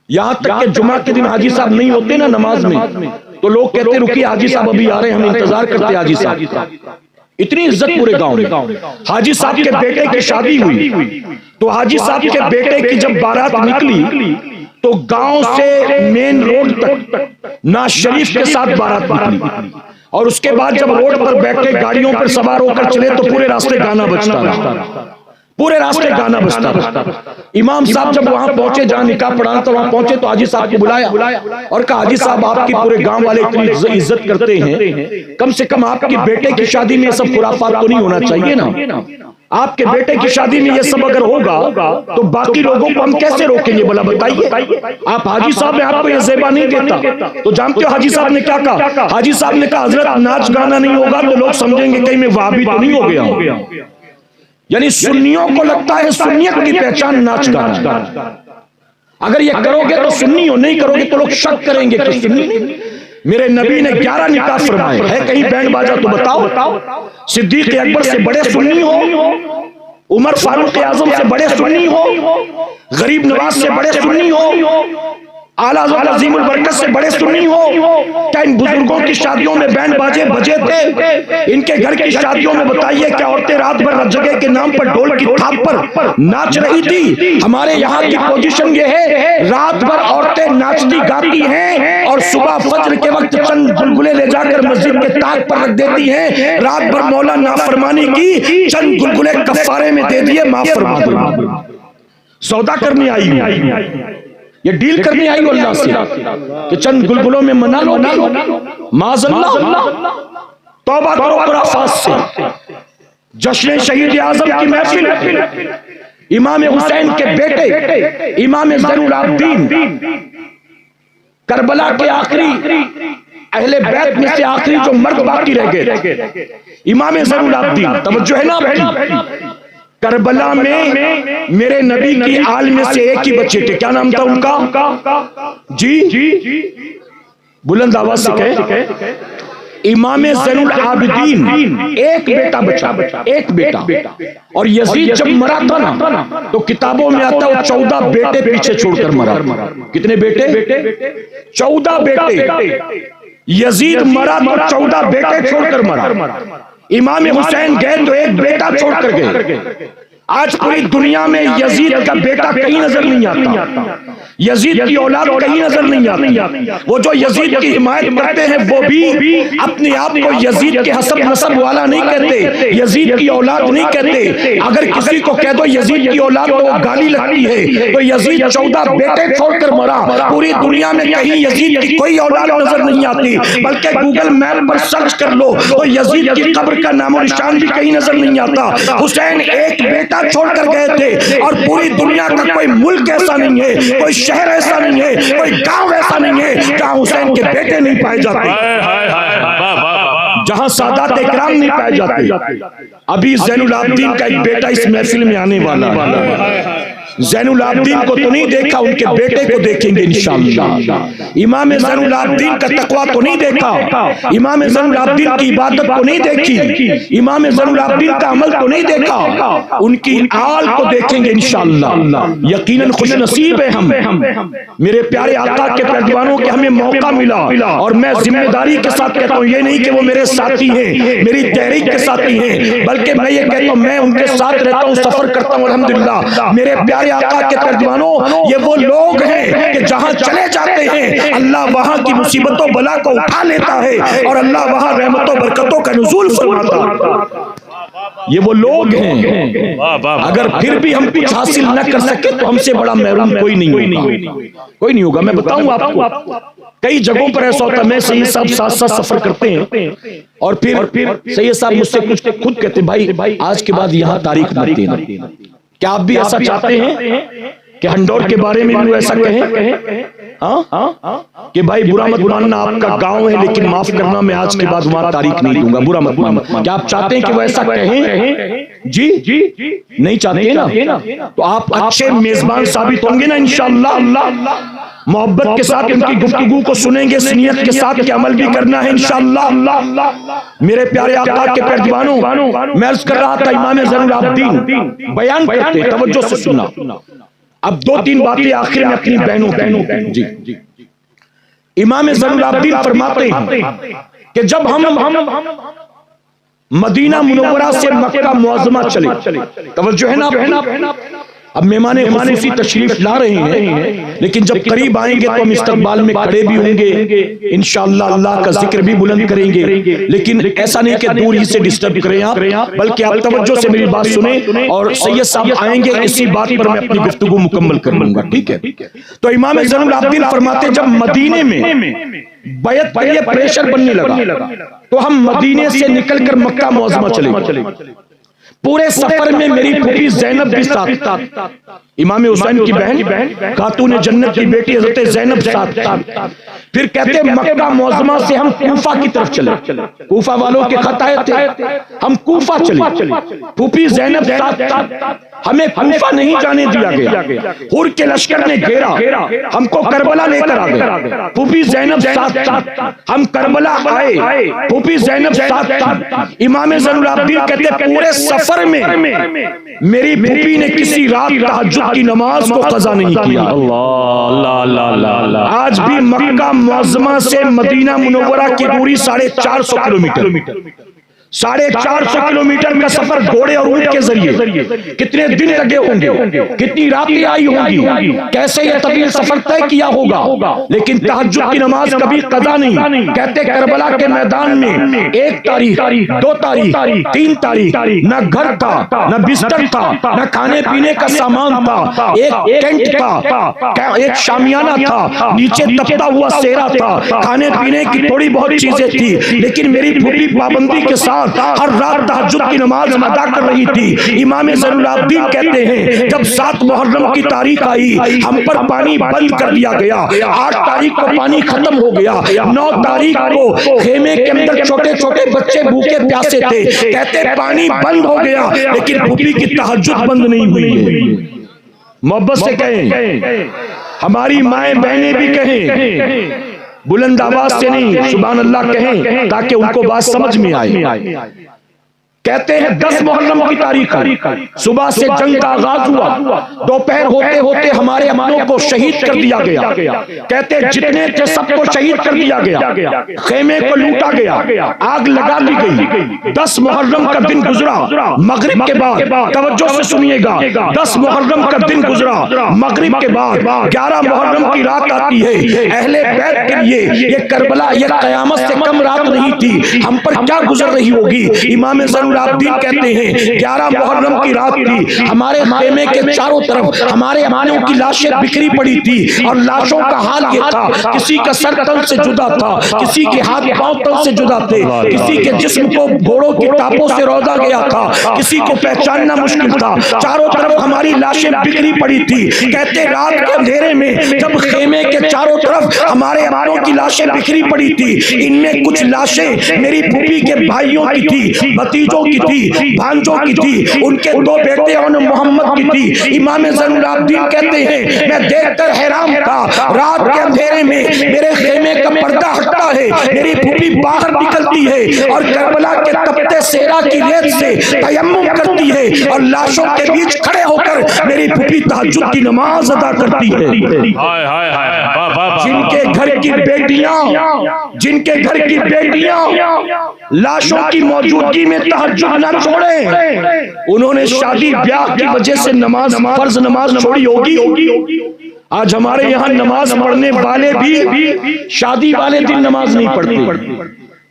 یہاں تک کہ جمعہ کے دن حاجی صاحب نہیں ہوتے نا نماز میں تو لوگ کہتے رکیے حاجی صاحب ابھی آ رہے ہیں، ہم انتظار کرتے حاجی صاحب۔ اتنی عزت پورے گاؤں میں۔ حاجی صاحب کے بیٹے کی شادی ہوئی تو حاجی صاحب کے بیٹے کی جب بارات نکلی تو گاؤں سے مین روڈ تک ناز شریف کے ساتھ بارات نکلی، اور اس کے بعد جب روڈ پر بیٹھے گاڑیوں پر سوار ہو کر چلے تو پورے راستے گانا بجتا رہا، پورے راستے گانا بجتا رہا۔ امام صاحب جب وہاں پہنچے جہاں نکاح پڑھانا تھا وہاں پہنچے تو حاجی صاحب کو بلایا اور کہا حاجی صاحب آپ کی پورے گاؤں والے اتنی عزت کرتے ہیں، کم سے کم آپ کی بیٹے کی شادی میں یہ سب خرافات تو نہیں ہونا چاہیے نا؟ آپ کے بیٹے کی شادی میں یہ سب اگر ہوگا تو باقی لوگوں کو ہم کیسے روکیں گے؟ بلا بتائیے۔ آپ حاجی صاحب میں آپ کو یہ زیبا نہیں دیتا تو جانتے ہو حاجی صاحب نے کیا کہا؟ حاجی صاحب نے کہا حضرت ناچ گانا نہیں ہوگا تو لوگ سمجھیں گے کہیں میں وہابی تو نہیں ہو گیا۔ یعنی سنیوں کو لگتا ہے سنیت کی پہچان ناچ گانا، اگر یہ کرو گے تو سنی ہو، نہیں کرو گے تو لوگ شک کریں گے کہ سنی۔ میرے نبی نے 11 نکاح فرمائے، ہے کہیں بینڈ باجا تو بتاؤ؟ صدیق اکبر سے بڑے سنی ہو، عمر فاروق اعظم سے بڑے سنی ہو، غریب نواز سے بڑے سنی ہو، اعلیٰ حضرت عظیم البرکت سے بڑے سنی ہو؟ کیا ان بزرگوں کی شادیوں میں بینڈ باجے بجے تھے؟ ان کے گھر کی شادیوں میں بتائیے کیا عورتیں رات بھر رت جگہ کے نام پر ڈھول کی تھاپ پر ناچ رہی تھی؟ ہمارے یہاں کی پوزیشن یہ ہے رات بھر عورتیں ناچتی گاتی ہیں اور صبح فجر کے وقت چند گلگلے لے جا کر مسجد کے طاق پر رکھ دیتی ہیں، رات بھر مولا نافرمانی کی، چند گلگلے کفارے میں دے دیے، معاف فرما دو۔ سودا کرنے آئی ہوں، یہ ڈیل کرنے آئی ہو اللہ سے کہ چند گلگلوں میں منا لو معاذ اللہ۔ توبہ کرو خرافات سے۔ جشن شہید اعظم کی محفل، امام حسین کے بیٹے امام زین العابدین، کربلا کے آخری اہل بیت میں سے آخری جو مرد باقی رہ گئے، امام زین العابدین، توجہ ہے نا آپ کی؟ کربلا میں میرے نبی کی آل میں سے ایک ہی بچے تھے، کیا نام تھا ان کا؟ جی بلند آواز سے کہے، امام زین العابدین ایک بیٹا بچا، ایک بیٹا، اور یزید جب مرا تھا نا تو کتابوں میں آتا ہے 14 بیٹے پیچھے چھوڑ کر مرا۔ کتنے بیٹے؟ 14 بیٹے۔ یزید مرا تو 14 بیٹے چھوڑ کر مرا۔ امام حسین گئے تو ایک بیٹا چھوڑ کر گئے۔ آج پوری دنیا میں یزید کا بیٹا کہیں نظر نہیں آتا، یزید کی اولاد کہیں نظر نہیں آتی۔ وہ جو یزید کی حمایت کرتے ہیں وہ بھی اپنے آپ کو یزید کے حسب نسب والا نہیں کہتے، یزید کی اولاد نہیں کہتے۔ اگر کسی کو کہہ دو یزید کی اولاد تو وہ گالی لگتی ہے۔ تو یزید 14 بیٹے چھوڑ کر مرا۔ پوری دنیا میں کہیں یزید کی کوئی اولاد نظر نہیں آتی، بلکہ گوگل میپ پر سرچ کر لو تو یزید کی قبر کا نام و نشان بھی کہیں نظر نہیں آتا۔ حسین ایک بیٹا چھوڑ کر گئے تھے، اور پوری دنیا کا کوئی ملک ایسا نہیں ہے، کوئی شہر ایسا نہیں ہے، کوئی گاؤں ایسا نہیں ہے جہاں حسین کے بیٹے نہیں پائے جاتے، جہاں سادات اکرام نہیں پائے جاتے۔ ابھی زین العابدین کا ایک بیٹا اس محفل میں آنے والا ہے۔ زین العابدین کو تو نہیں دیکھا، ان کے بیٹے کو دیکھیں گے انشاءاللہ۔ امام زین العابدین کا تقویٰ تو نہیں دیکھا، امام زین العابدین کی عبادت کو نہیں دیکھی، امام زین العابدین کا عمل تو نہیں دیکھا، ان کی آل کو دیکھیں گے انشاءاللہ۔ یقیناً خوش نصیب ہے ہم، میرے پیارے آقا کے پیروانوں کے ہمیں موقع ملا، اور میں ذمہ داری کے ساتھ کہتا ہوں یہ نہیں کہ وہ میرے ساتھی ہیں، میری تحریک کے ساتھی ہیں، بلکہ میں یہ کہتا ہوں میں ان کے ساتھ رہتا ہوں، سفر کرتا ہوں الحمدللہ۔ میرے پیارے آقا کے پیروانوں، یہ وہ لوگ ہیں کہ جہاں چلے جاتے ہیں اللہ وہاں کی مصیبت و بلا کو اٹھا لیتا ہے، اور اللہ وہاں رحمت و برکتوں کا نزول فرماتا ہے۔ یہ وہ لوگ ہیں، اگر پھر بھی ہم کچھ حاصل نہ کر سکے تو ہم سے بڑا محروم کوئی نہیں ہوگا۔ میں بتاؤں آپ کو کئی جگہوں پر ایسا ہوتا ہے، میں سید صاحب ساتھ ساتھ سفر کرتے ہیں اور پھر سید صاحب مجھ سے کچھ خود کہتے ہیں بھائی آج کے بعد یہاں تاریخ مت دینا، کیا آپ بھی ایسا چاہتے ہیں کہ ہنڈور کے بارے میں بھی ایسا کہیں کہ بھائی برا مت ماننا آپ کا گاؤں ہے لیکن معاف کرنا میں آج کے بعد وہاں تاریخ نہیں دوں گا، برا مت ماننا؟ کیا آپ چاہتے ہیں کہ وہ ایسا کہیں؟ جی نہیں چاہتے نا؟ تو آپ اچھے میزبان ثابت ہوں گے نا انشاءاللہ، محبت کے ساتھ ان کی گفتگو کو سنیں گے، سنیت کے ساتھ کہ عمل بھی کرنا ہے انشاءاللہ۔ میرے پیارے آقا کے پیروانوں، میں عرض کر رہا تھا امام زین العابدین بیان کرتے، توجہ سے سننا۔ اب دو تین باتیں آخر میں اپنی بہنوں کی۔ جی امام زین العابدین فرماتے ہیں کہ جب ہم مدینہ منورہ سے مکہ معظمہ چلے، توجہ ہے نا؟ اب مہمان خصوصی تشریف لا رہے ہیں لیکن جب قریب آئیں گے تو ہم استقبال میں کھڑے بھی ہوں گے انشاءاللہ، اللہ کا ذکر بھی بلند کریں گے، لیکن ایسا نہیں کہ دور ہی سے ڈسٹرب کریں آپ، بلکہ آپ توجہ سے میری بات سنیں اور سید صاحب آئیں گے، اسی بات پر میں اپنی گفتگو مکمل کر لوں گا، ٹھیک ہے؟ تو امام زین العابدین فرماتے جب مدینے میں بیعت پر یہ پریشر بننے لگا تو ہم مدینے سے نکل کر مکہ معظمہ چلے۔ پورے سفر میں میری پھوپھی زینب بھی ساتھ، امام حسین کی بہن خاتون جنت کی بیٹی حضرت زینب ساتھ۔ پھر کہتے مکہ معظمہ سے ہم کوفہ کی طرف چلے، کوفہ والوں کے خط آئے تھے، ہم کوفہ چلے، پھوپھی زینب ساتھ، ہمیں کوفہ نہیں جانے دیا گیا، حور کے لشکر نے گھیرا، ہم کو کربلا لے کر آ گئے، پھوپھی زینب ساتھ، ہم کربلا آئے، پھوپھی زینب ساتھ۔ امام زین العابدین کہتے پورے سفر میں میری پھوپھی نے کسی رات تہجد کی نماز کو قضا نہیں کیا۔ آج بھی مکہ معظمہ سے مدینہ منورہ کی دوری 450 کلومیٹر، 450 کلومیٹر کا سفر گھوڑے اور اونٹ کے ذریعے، کتنے دن لگے ہوں گے، کتنی راتیں آئی ہوں گی، کیسے یہ طویل سفر طے کیا ہوگا، لیکن تہجد کی نماز کبھی قضا نہیں۔ کہتے کربلا کے میدان میں 1 تاریخ، 2 تاریخ، 3 تاریخ نہ گھر تھا، نہ بستر تھا، نہ کھانے پینے کا سامان تھا، ایک ٹینٹ تھا، ایک شامیانہ تھا، نیچے تپتا ہوا سیرا تھا، کھانے پینے کی تھوڑی بہت چیزیں تھی، لیکن میری پھوپھی پابندی کے ساتھ ہر رات تہجد کی نماز ادا کر رہی تھی۔ امام زین العابدین کہتے ہیں جب 7 محرم کی تاریخ آئی ہم پر پانی بند کر دیا گیا، 8 تاریخ کو پانی ختم ہو گیا، 9 تاریخ کو خیمے کے اندر چھوٹے چھوٹے بچے بھوکے پیاسے تھے، کہتے پانی بند ہو گیا لیکن پھوپھی کی تہجد بند نہیں ہوئی ہے۔ محبت سے کہیں، ہماری مائیں بہنیں بھی کہیں، بلند آواز سے نہیں، سبحان اللہ کہیں تاکہ ان کو بات سمجھ میں آئے۔ کہتے ہیں 10 محرم کی تاریخ صبح سے جنگ کا آغاز ہوا، دوپہر ہوتے ہوتے ہمارے امانوں کو شہید کر دیا گیا، کہتے جتنے تھے سب کو شہید کر دیا گیا، خیمے کو لوٹا گیا، آگ لگا دی گئی۔ 10 محرم کا دن گزرا مغرب کے بعد، توجہ سے سنیے گا، 10 محرم کا دن گزرا مغرب کے بعد، 11 محرم کی رات آتی ہے۔ اہل بیت کے لیے یہ کربلا یہ قیامت سے کم رات نہیں تھی، ہم پر کیا گزر رہی ہوگی؟ امام زین العابدین کہتے ہیں 11 محرم کی رات تھی، ہمارے خیمے کے چاروں طرف ہمارے امانوں کی لاشیں بکھری پڑی تھی، اور لاشوں کا حال یہ تھا کسی کا سر تن سے جدا تھا، کسی کے ہاتھ پاؤں تن سے جدا تھے، کسی کے جسم کو گھوڑوں کی ٹاپوں سے رودا گیا تھا، کسی کو پہچاننا مشکل تھا، چاروں طرف ہماری لاشیں بکھری پڑی تھی۔ کہتے رات کے اندھیرے میں جب خیمے کے چاروں طرف ہمارے امانوں کی لاشیں بکھری پڑی تھی، ان میں کچھ لاشیں میری پھوپھی کے بھائیوں کی تھی، بھتیجوں کی تھی، بھانجوں کی تھی، ان کے 2 بیٹے اور محمد کی تھی۔ امام زین العابدین کہتے ہیں میں دیکھ کر حیران تھا، رات کے اندھیرے میں میرے خیمے کا پردہ ہٹتا ہے، میری پھوپھی باہر نکلتی ہے اور کربلا کے تپتے سیرا کی ریت سے تیمم کرتی ہے، اور لاشوں کے بیچ کھڑے ہو کر میری پھوپھی تہجد کی نماز ادا کرتی ہے۔ جن کے گھر کی بیٹیاں لاشوں کی موجودگی میں تہجد نہ چھوڑیں، انہوں نے شادی بیاہ کی وجہ سے فرض نماز چھوڑی ہوگی۔ آج ہمارے یہاں نماز پڑھنے والے بھی شادی والے دن نماز نہیں پڑھتے،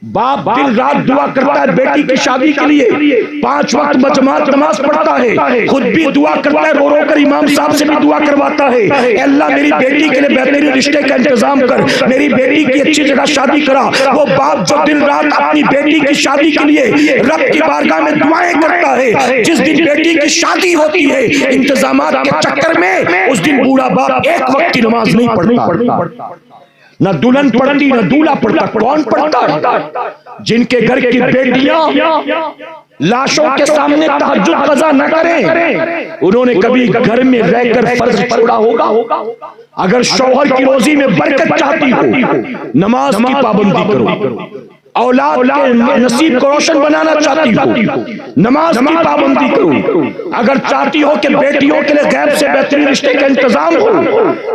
باپ دن رات دعا کرتا ہے بیٹی کی شادی کے لیے، 5 وقت بجماعت نماز پڑھتا ہے، خود بھی دعا کرتا ہے، رو رو کر امام صاحب سے بھی دعا کرواتا ہے، اے اللہ میری بیٹی کے لیے بہترین رشتے کا انتظام کر، میری بیٹی کی اچھی جگہ شادی کرا۔ وہ باپ جو دن رات اپنی بیٹی کی شادی کے لیے رب کی بارگاہ میں دعائیں کرتا ہے، جس دن بیٹی کی شادی ہوتی ہے انتظامات کے چکر میں اس دن بوڑھا باپ ایک وقت کی نماز نہیں پڑھتا، نہ دلہن پڑھتی نہ دولہا پڑھتا۔ کون پڑھتا؟ جن کے گھر کی بیٹیاں لاشوں کے سامنے تہجد قضا نہ کریں، انہوں نے کبھی گھر میں رہ کر فرض چھوڑا ہوگا؟ اگر شوہر کی روزی میں برکت چاہتی ہو، نماز کی پابندی کرو۔ اولاد کے نصیب کو روشن بنانا چاہتی ہو، نماز کی پابندی کرو۔ اگر چاہتی ہو کہ بیٹیوں کے لیے غیب سے بہترین رشتے کا انتظام ہو،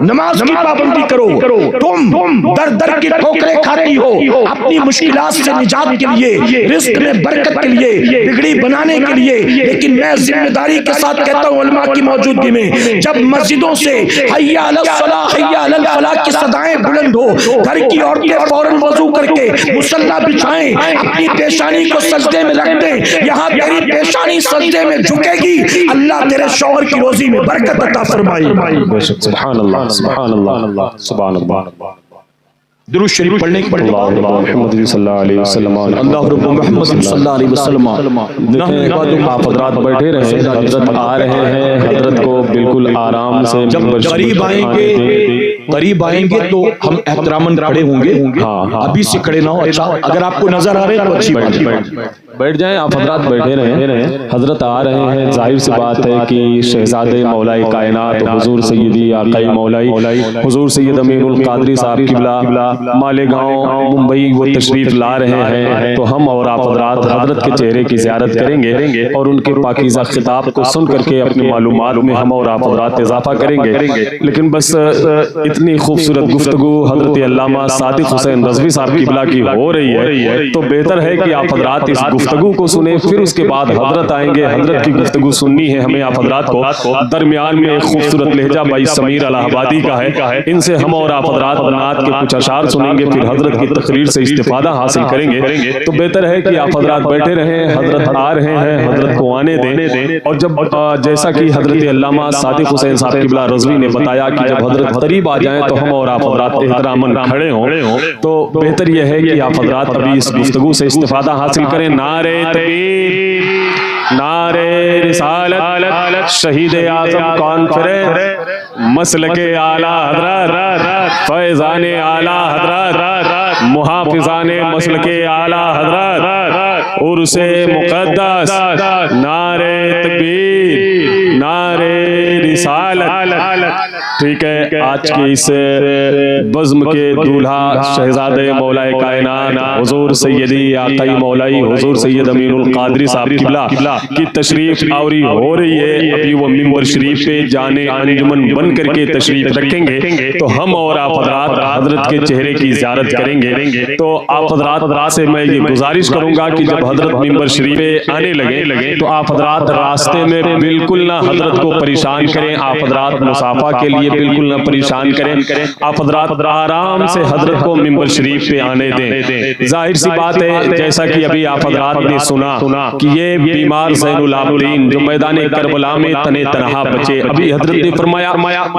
نماز کی پابندی کرو۔ تم در در کی ٹھوکریں کھاتی ہو اپنی مشکلات سے نجات کے لیے، رزق میں برکت کے لیے، بگڑی بنانے کے لیے، لیکن میں ذمہ داری کے ساتھ کہتا ہوں علماء کی موجودگی میں، جب مسجدوں سے حی علی الصلاۃ حی علی الفلاح کی صدائیں بلند ہو، گھر کی عورتیں فوراً وضو کر کے مصلی بچھائیں، اپنی پیشانی کو سجدے میں رکھ دیں، یہاں تیری پیشانی سجدے میں جھکے گی، اللہ تیرے شوہر کی روزی میں برکت عطا فرمائے۔ سبحان اللہ سبحان اللہ سبحان اللہ۔ درود شریف پڑھنے کی محمد صلی اللہ علیہ وسلم، اللہ رب محمد صلی اللہ علیہ وسلم۔ دیکھیں آپ حضرات بیٹھے رہے، حضرت آ رہے ہیں، حضرت کو بالکل آرام سے جب قریب آئیں گے تو ہم احتراماً کھڑے ہوں گے، ابھی سے کھڑے نہ ہو۔ اچھا اگر آپ کو نظر آ رہے ہیں تو اچھی بات ہے، بیٹھ جائیں، آپ حضرات بیٹھے رہیں۔ حضرت آ رہے ہیں، ظاہر سی بات ہے کہ شہزادے مولائی کائنات حضور سیدی آقائی مولائی حضور سید امین القادری صاحب قبلہ مالیگاؤں ممبئی وہ تشریف لا رہے ہیں، تو ہم اور آپ حضرات حضرت کے چہرے کی زیارت کریں گے اور ان کے پاکیزہ خطاب کو سن کر کے اپنی معلومات میں ہم اور آپ حضرات اضافہ کریں گے۔ لیکن بس اتنی خوبصورت گفتگو حضرت علامہ صادق حسین رضوی صاحب قبلہ کی ہو رہی ہے، تو بہتر ہے کہ آپ حضرات اس گفتگو کو سنیں، پھر اس کے بعد حضرت آئیں گے، حضرت کی گفتگو سننی ہے ہمیں آپ حضرات کو۔ درمیان میں ایک خوبصورت لہجہ بھائی سمیر الہ آبادی کا ہے، ان سے ہم اور آپ حضرات نعت کے کچھ اشعار سنیں گے، پھر حضرت کی تقریر سے استفادہ حاصل کریں گے۔ تو بہتر ہے کہ آپ حضرات بیٹھے رہیں، حضرت آ رہے ہیں، حضرت کو آنے دیں۔ اور جب جیسا کہ حضرت علامہ صادق حسین صاحب قبلہ رضوی نے بتایا کہ جب حضرت قریب آ جائیں تو ہم اور آپ حضرات احتراماً کھڑے ہوں، تو بہتر یہ ہے کہ آپ حضرات ابھی اس گفتگو سے استفادہ حاصل کریں۔ نعرہ تکبیر، نعرہ رسالت، شہید اعظم کانفرنس، مسلک اعلیٰ حضرات، فیضان اعلیٰ حضرات، محافظان مسلک اعلیٰ حضرات، عرس مقدس، نعرہ تکبیر، نعرہ رسالت۔ ٹھیک ہے، آج کی اس بزم کے دولہا شہزادے مولائی کائنات حضور سیدی آقائی مولائی حضور سید امین القادری صاحب قبلہ کی تشریف آوری ہو رہی ہے۔ ابھی وہ منبر شریف پہ جانے انجمن بن کر کے تشریف رکھیں گے، تو ہم اور آپ حضرات حضرت کے چہرے کی زیارت کریں گے۔ تو آپ حضرات سے میں یہ گزارش کروں گا کہ جب حضرت منبر شریف پہ آنے لگے تو آپ حضرات راستے میں بالکل نہ حضرت کو پریشان کریں، آپ حضرات مصافحہ کے لیے بالکل نہ پریشان کریں، آپ حضرات آرام سے حضرت کو منبر شریف پہ آنے دیں۔ ظاہر سی بات ہے، جیسا کہ ابھی آپ حضرات نے سنا کہ یہ بیمار زین العابدین جو میدان کربلا میں تنے تنہا بچے، ابھی حضرت نے فرمایا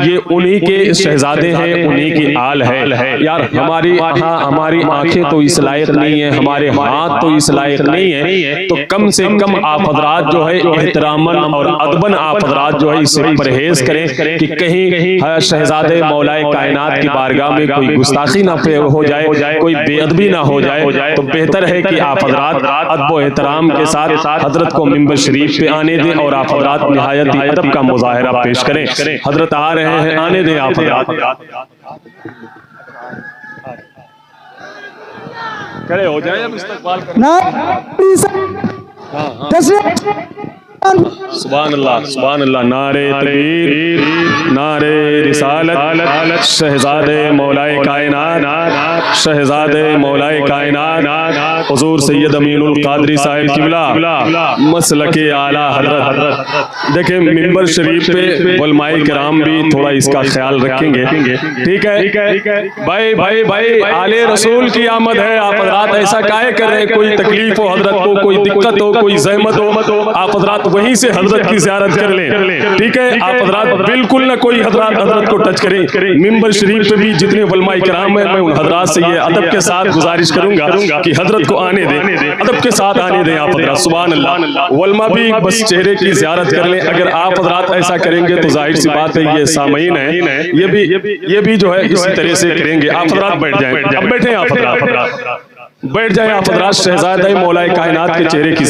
یہ انہی کے شہزادے ہیں، انہی کی آل ہے۔ یار ہماری آنکھیں تو اس لائق نہیں ہیں، ہمارے ہاتھ تو اس لائق نہیں ہیں، تو کم سے کم آپ حضرات جو ہے احتراماً اور ادباً آپ حضرات جو ہے اس سے پرہیز کریں کہ کہیں شہزادے مولائی کائنات کی بارگاہ میں کوئی گستاخی نہ ہو جائے، کوئی بے ادبی نہ ہو جائے۔ تو بہتر ہے کہ آپ حضرات ادب و احترام کے ساتھ حضرت کو منبر شریف پہ آنے دیں اور آپ حضرات نہایت ادب کا مظاہرہ پیش کریں۔ حضرت آ رہے ہیں، آنے دیں آپ حضرات۔ کھڑے ہو جائیں، اب استقبال کریں۔ سبحان اللہ نعرے تکبیر نعرے رسالت شہزادے مولائے کائنات شہزادے مولائے کائنات حضور سید امین القادری صاحب قبلہ مسلک اعلیٰ حضرت۔ دیکھیں ممبر شریف پہ علماء کرام بھی تھوڑا اس کا خیال رکھیں گے، ٹھیک ہے بھائی آل رسول کی آمد ہے، آپ حضرات ایسا کاہے کر رہے ہیں؟ کوئی تکلیف ہو حضرت کو، کوئی دقت ہو، کوئی زحمت ہو، آپ حضرات وہیں سے حضرت کی زیارت کر لیں، ٹھیک ہے؟ آپ حضرات بالکل نہ کوئی حضرت کو ٹچ کریں۔ ممبر شریف پہ بھی جتنے علماء کرام ہیں، میں ان حضرات سے یہ ادب کے ساتھ گزارش کروں گا کہ حضرت کو آنے دیں، ادب کے ساتھ آنے دیں آپ حضرات۔ سبحان اللہ، علماء بھی بس چہرے کی زیارت کر لیں۔ اگر آپ حضرات ایسا کریں گے تو ظاہر سی بات ہے یہ سامعین ہیں یہ بھی جو ہے اسی طرح سے کریں گے۔ آپ حضرات بیٹھ جائیں، اب بیٹھیں آپ حضرات، بیٹھ جائیں آپ حضرات، شہزادہ مولائے کائنات کے چہرے کی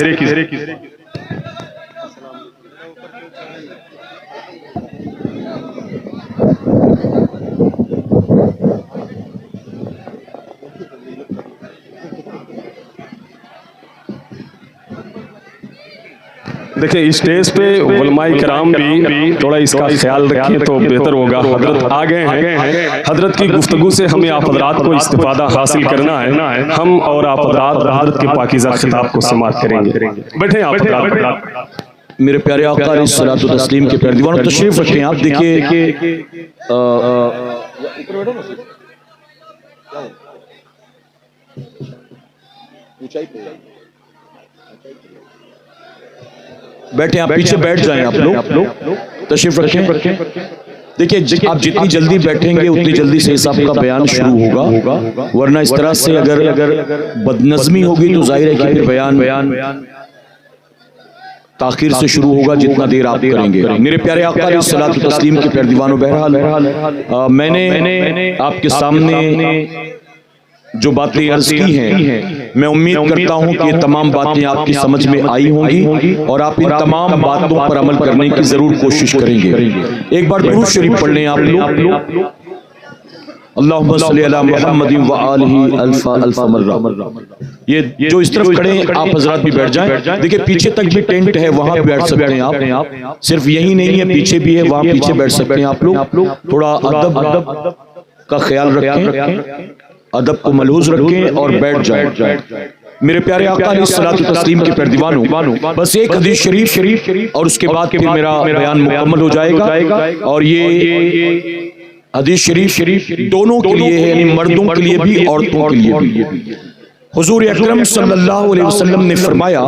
دیکھیں اسٹیج پہ علماء کرام بھی تھوڑا اس کا خیال رکھیں تو بہتر ہوگا۔ حضرت آ گئے ہیں، حضرت کی گفتگو سے ہمیں آپ حضرات کو استفادہ حاصل کرنا ہے، ہم اور آپ حضرات حضرت کے پاکیزہ خطاب کو سماعت کریں گے۔ بیٹھیں آپ حضرات۔ میرے پیارے آقا علیہ الصلوۃ والتسلیم کے پیارے دیوانوں تشریف رکھیں۔ آپ دیکھیے بیٹھیں، آپ پیچھے بیٹھ جائیں، آپ لوگ تشریف رکھیں۔ دیکھیں آپ جتنی جلدی بیٹھیں گے اتنی جلدی سے صاحب کا بیان شروع ہوگا، ورنہ اس طرح سے اگر بدنظمی ہوگی تو ظاہر ہے کہ پھر بیان تاخیر سے شروع ہوگا جتنا دیر آپ کریں گے۔ میرے پیارے آقا علیہ الصلوۃ والتسلیم کے پیارے دیوانوں، بہرحال میں نے آپ کے سامنے جو باتیں عرض کی ہیں، میں امید کرتا ہوں کہ یہ تمام باتیں آپ کی سمجھ میں آئی ہوں گی اور آپ ان تمام باتوں پر عمل کرنے کی ضرور کوشش کریں گے۔ ایک بار درود شریف پڑھ لیں آپ لوگ۔ اللہم صلی علی محمد وآلہ الف مرہ۔ یہ جو اس طرف کھڑے ہیں آپ حضرات بھی بیٹھ جائیں۔ دیکھیں پیچھے تک بھی ٹینٹ ہے، وہاں بھی بیٹھ سکتے ہیں آپ، صرف یہی نہیں ہے، پیچھے بھی ہے، وہاں پیچھے بیٹھ سکتے ہیں آپ لوگ۔ تھوڑا ادب کا خیال رکھیں، ادب کو ملحوظ رکھیں اور بیٹھ جائیں۔ میرے پیارے آقا علیہ الصلوۃ والتسلیم کے پیارے دیوانوں، بس ایک حدیث شریف اور اس کے بعد پھر میرا بیان مکمل ہو جائے گا، اور یہ حدیث شریف دونوں کے لیے ہے، یعنی مردوں کے لیے بھی عورتوں کے لیے بھی۔ حضور اکرم صلی اللہ علیہ وسلم نے فرمایا،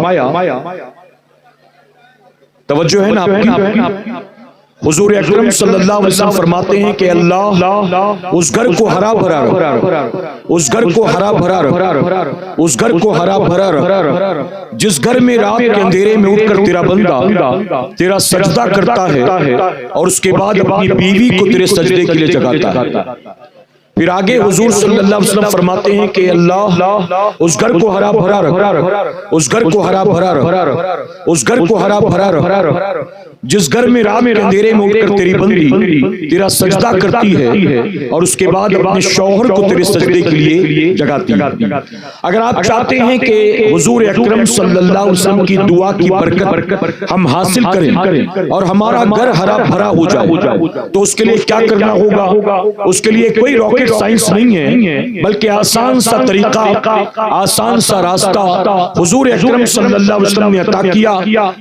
توجہ ہے نا آپ کی؟ حضور اکرم صلی اللہ علیہ وسلم فرماتے ہیں کہ اللہ اس گھر کو ہرا بھرا رکھ، اس گھر کو ہرا بھرا رکھ، اس گھر کو ہرا بھرا رکھ جس گھر میں رات کے اندھیرے میں اٹھ کر تیرا بندہ تیرا سجدہ کرتا ہے اور اس کے بعد اپنی بیوی کو تیرے سجدے کے لیے جگاتا ہے۔ پھر آگے حضور صلی اللہ علیہ وسلم فرماتے ہیں کہ اللہ اس گھر کو ہرا بھرا رکھ، اس گھر کو ہرا بھرا رکھ، اس گھر کو ہرا بھرا رکھ جس گھر میں رات کے اندھیرے میں اٹھ کر تیری بندی تیرا سجدہ کرتی ہے اور اس کے بعد اپنے شوہر کو تیرے سجدے کے لیے جگاتی ہے۔ اگر آپ چاہتے ہیں کہ حضور اکرم صلی اللہ علیہ وسلم کی دعا کی برکت ہم حاصل کریں اور ہمارا گھر ہرا بھرا ہو جائے تو اس کے لیے کیا کرنا ہوگا؟ اس کے لیے کوئی راکٹ سائنس نہیں ہے، بلکہ آسان سا طریقہ، آسان سا راستہ حضور اکرم صلی اللہ علیہ وسلم نے عطا کیا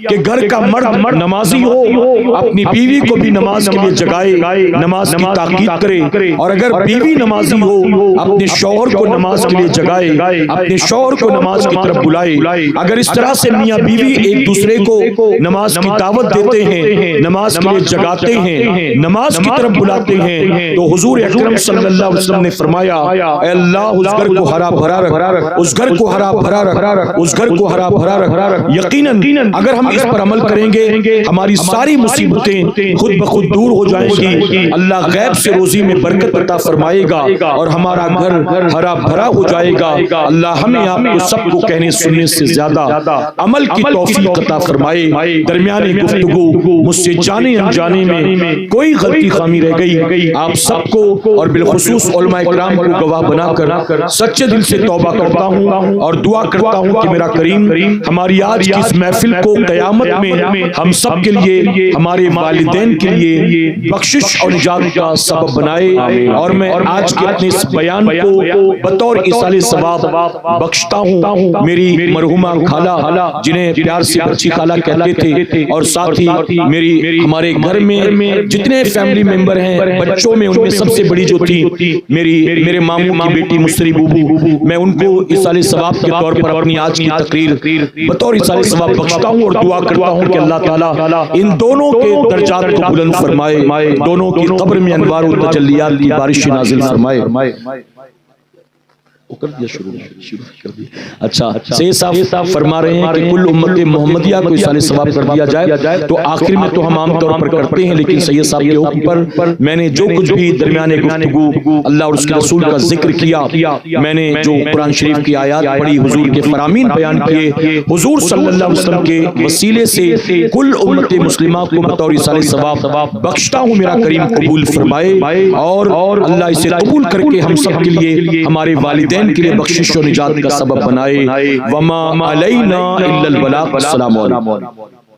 کہ گھر کا مرد نمازی ہو، اپنی بیوی کو بھی نماز کے لیے جگائے، نماز کی تاکید کرے، اور اگر بیوی نمازی ہو اپنے شوہر کو نماز کے لیے جگائے، اپنے شوہر کو نماز کی طرف بلائے۔ اگر اس طرح سے میاں بیوی ایک دوسرے کو نماز کی دعوت دیتے ہیں، نماز کے لیے جگاتے ہیں، نماز کی طرف بلاتے ہیں، تو حضور اکرم صلی اللہ علیہ وسلم نے فرمایا اے اللہ اس گھر کو ہرا بھرا رکھ، اس گھر کو ہرا بھرا رکھ، اس گھر کو ہرا بھرا رکھ۔ یقیناً اگر ہم اس پر عمل کریں گے ہماری ہماری ساری مصیبتیں خود بخود دور ہو جائیں گی، اللہ غیب سے روزی میں برکت عطا فرمائے گا اور ہمارا گھر ہرا بھرا ہو جائے گا۔ اللہ ہمیں آپ کو سب کو کہنے سننے سے زیادہ عمل کی توفیق عطا فرمائے۔ درمیانی گفتگو مجھ سے جانے انجانے میں کوئی غلطی خامی رہ گئی، آپ سب کو اور بالخصوص علماء اکرام کو گواہ بنا کر سچے دل سے توبہ کرتا ہوں اور دعا کرتا ہوں کہ میرا کریم ہماری آج کی اس محفل کو قیامت میں ہم سب کے لیے، ہمارے والدین کے لیے بخشش اور نجات کا سبب بنائے۔ اور میں آج کے اپنے اس بیان کو بطور ایصال ثواب بخشتا ہوں میری مرحومہ خالہ جنہیں پیار سے بچی خالہ کہتے تھے، اور ساتھ ہی ہمارے گھر میں جتنے فیملی ممبر ہیں بچوں میں، ان میں سب سے بڑی جو تھی میرے ماموں کی بیٹی مصری بوبو، میں ان کو ایصال ثواب کے طور پر اپنی آج کی تقریر بطور ایصال ثواب بخشتا ہوں اور دعا کرتا ہوں کہ اللہ تعالیٰ ان دونوں کے درجات کو بلند فرمائے، دونوں کی قبر میں انوار و تجلیات کی بارش نازل فرمائے۔ کر دیا شروع کر دیا۔ اچھا سید صاحب فرما رہے ہیں کہ کل امت محمدیہ کو ایصال ثواب کر دیا جائے، تو آخر میں تو ہم عام طور پر کرتے ہیں، لیکن سید صاحب کے حکم پر میں نے جو کچھ بھی درمیان گفتگو اللہ اور اس کے رسول کا ذکر کیا، میں نے جو قرآن شریف کی آیات پڑھی، حضور کے فرامین بیان کیے، حضور صلی اللہ علیہ وسلم کے وسیلے سے کل امت مسلمہ کو بطور ایصال ثواب بخشتا ہوں، میرا کریم قبول فرمائے اور اللہ اسے قبول کر کے ہم سب کے لیے، ہمارے والدین کے لیے بخشش و نجات کا سبب بنائے۔ وما علینا الا البلاغ۔ السلام علیکم۔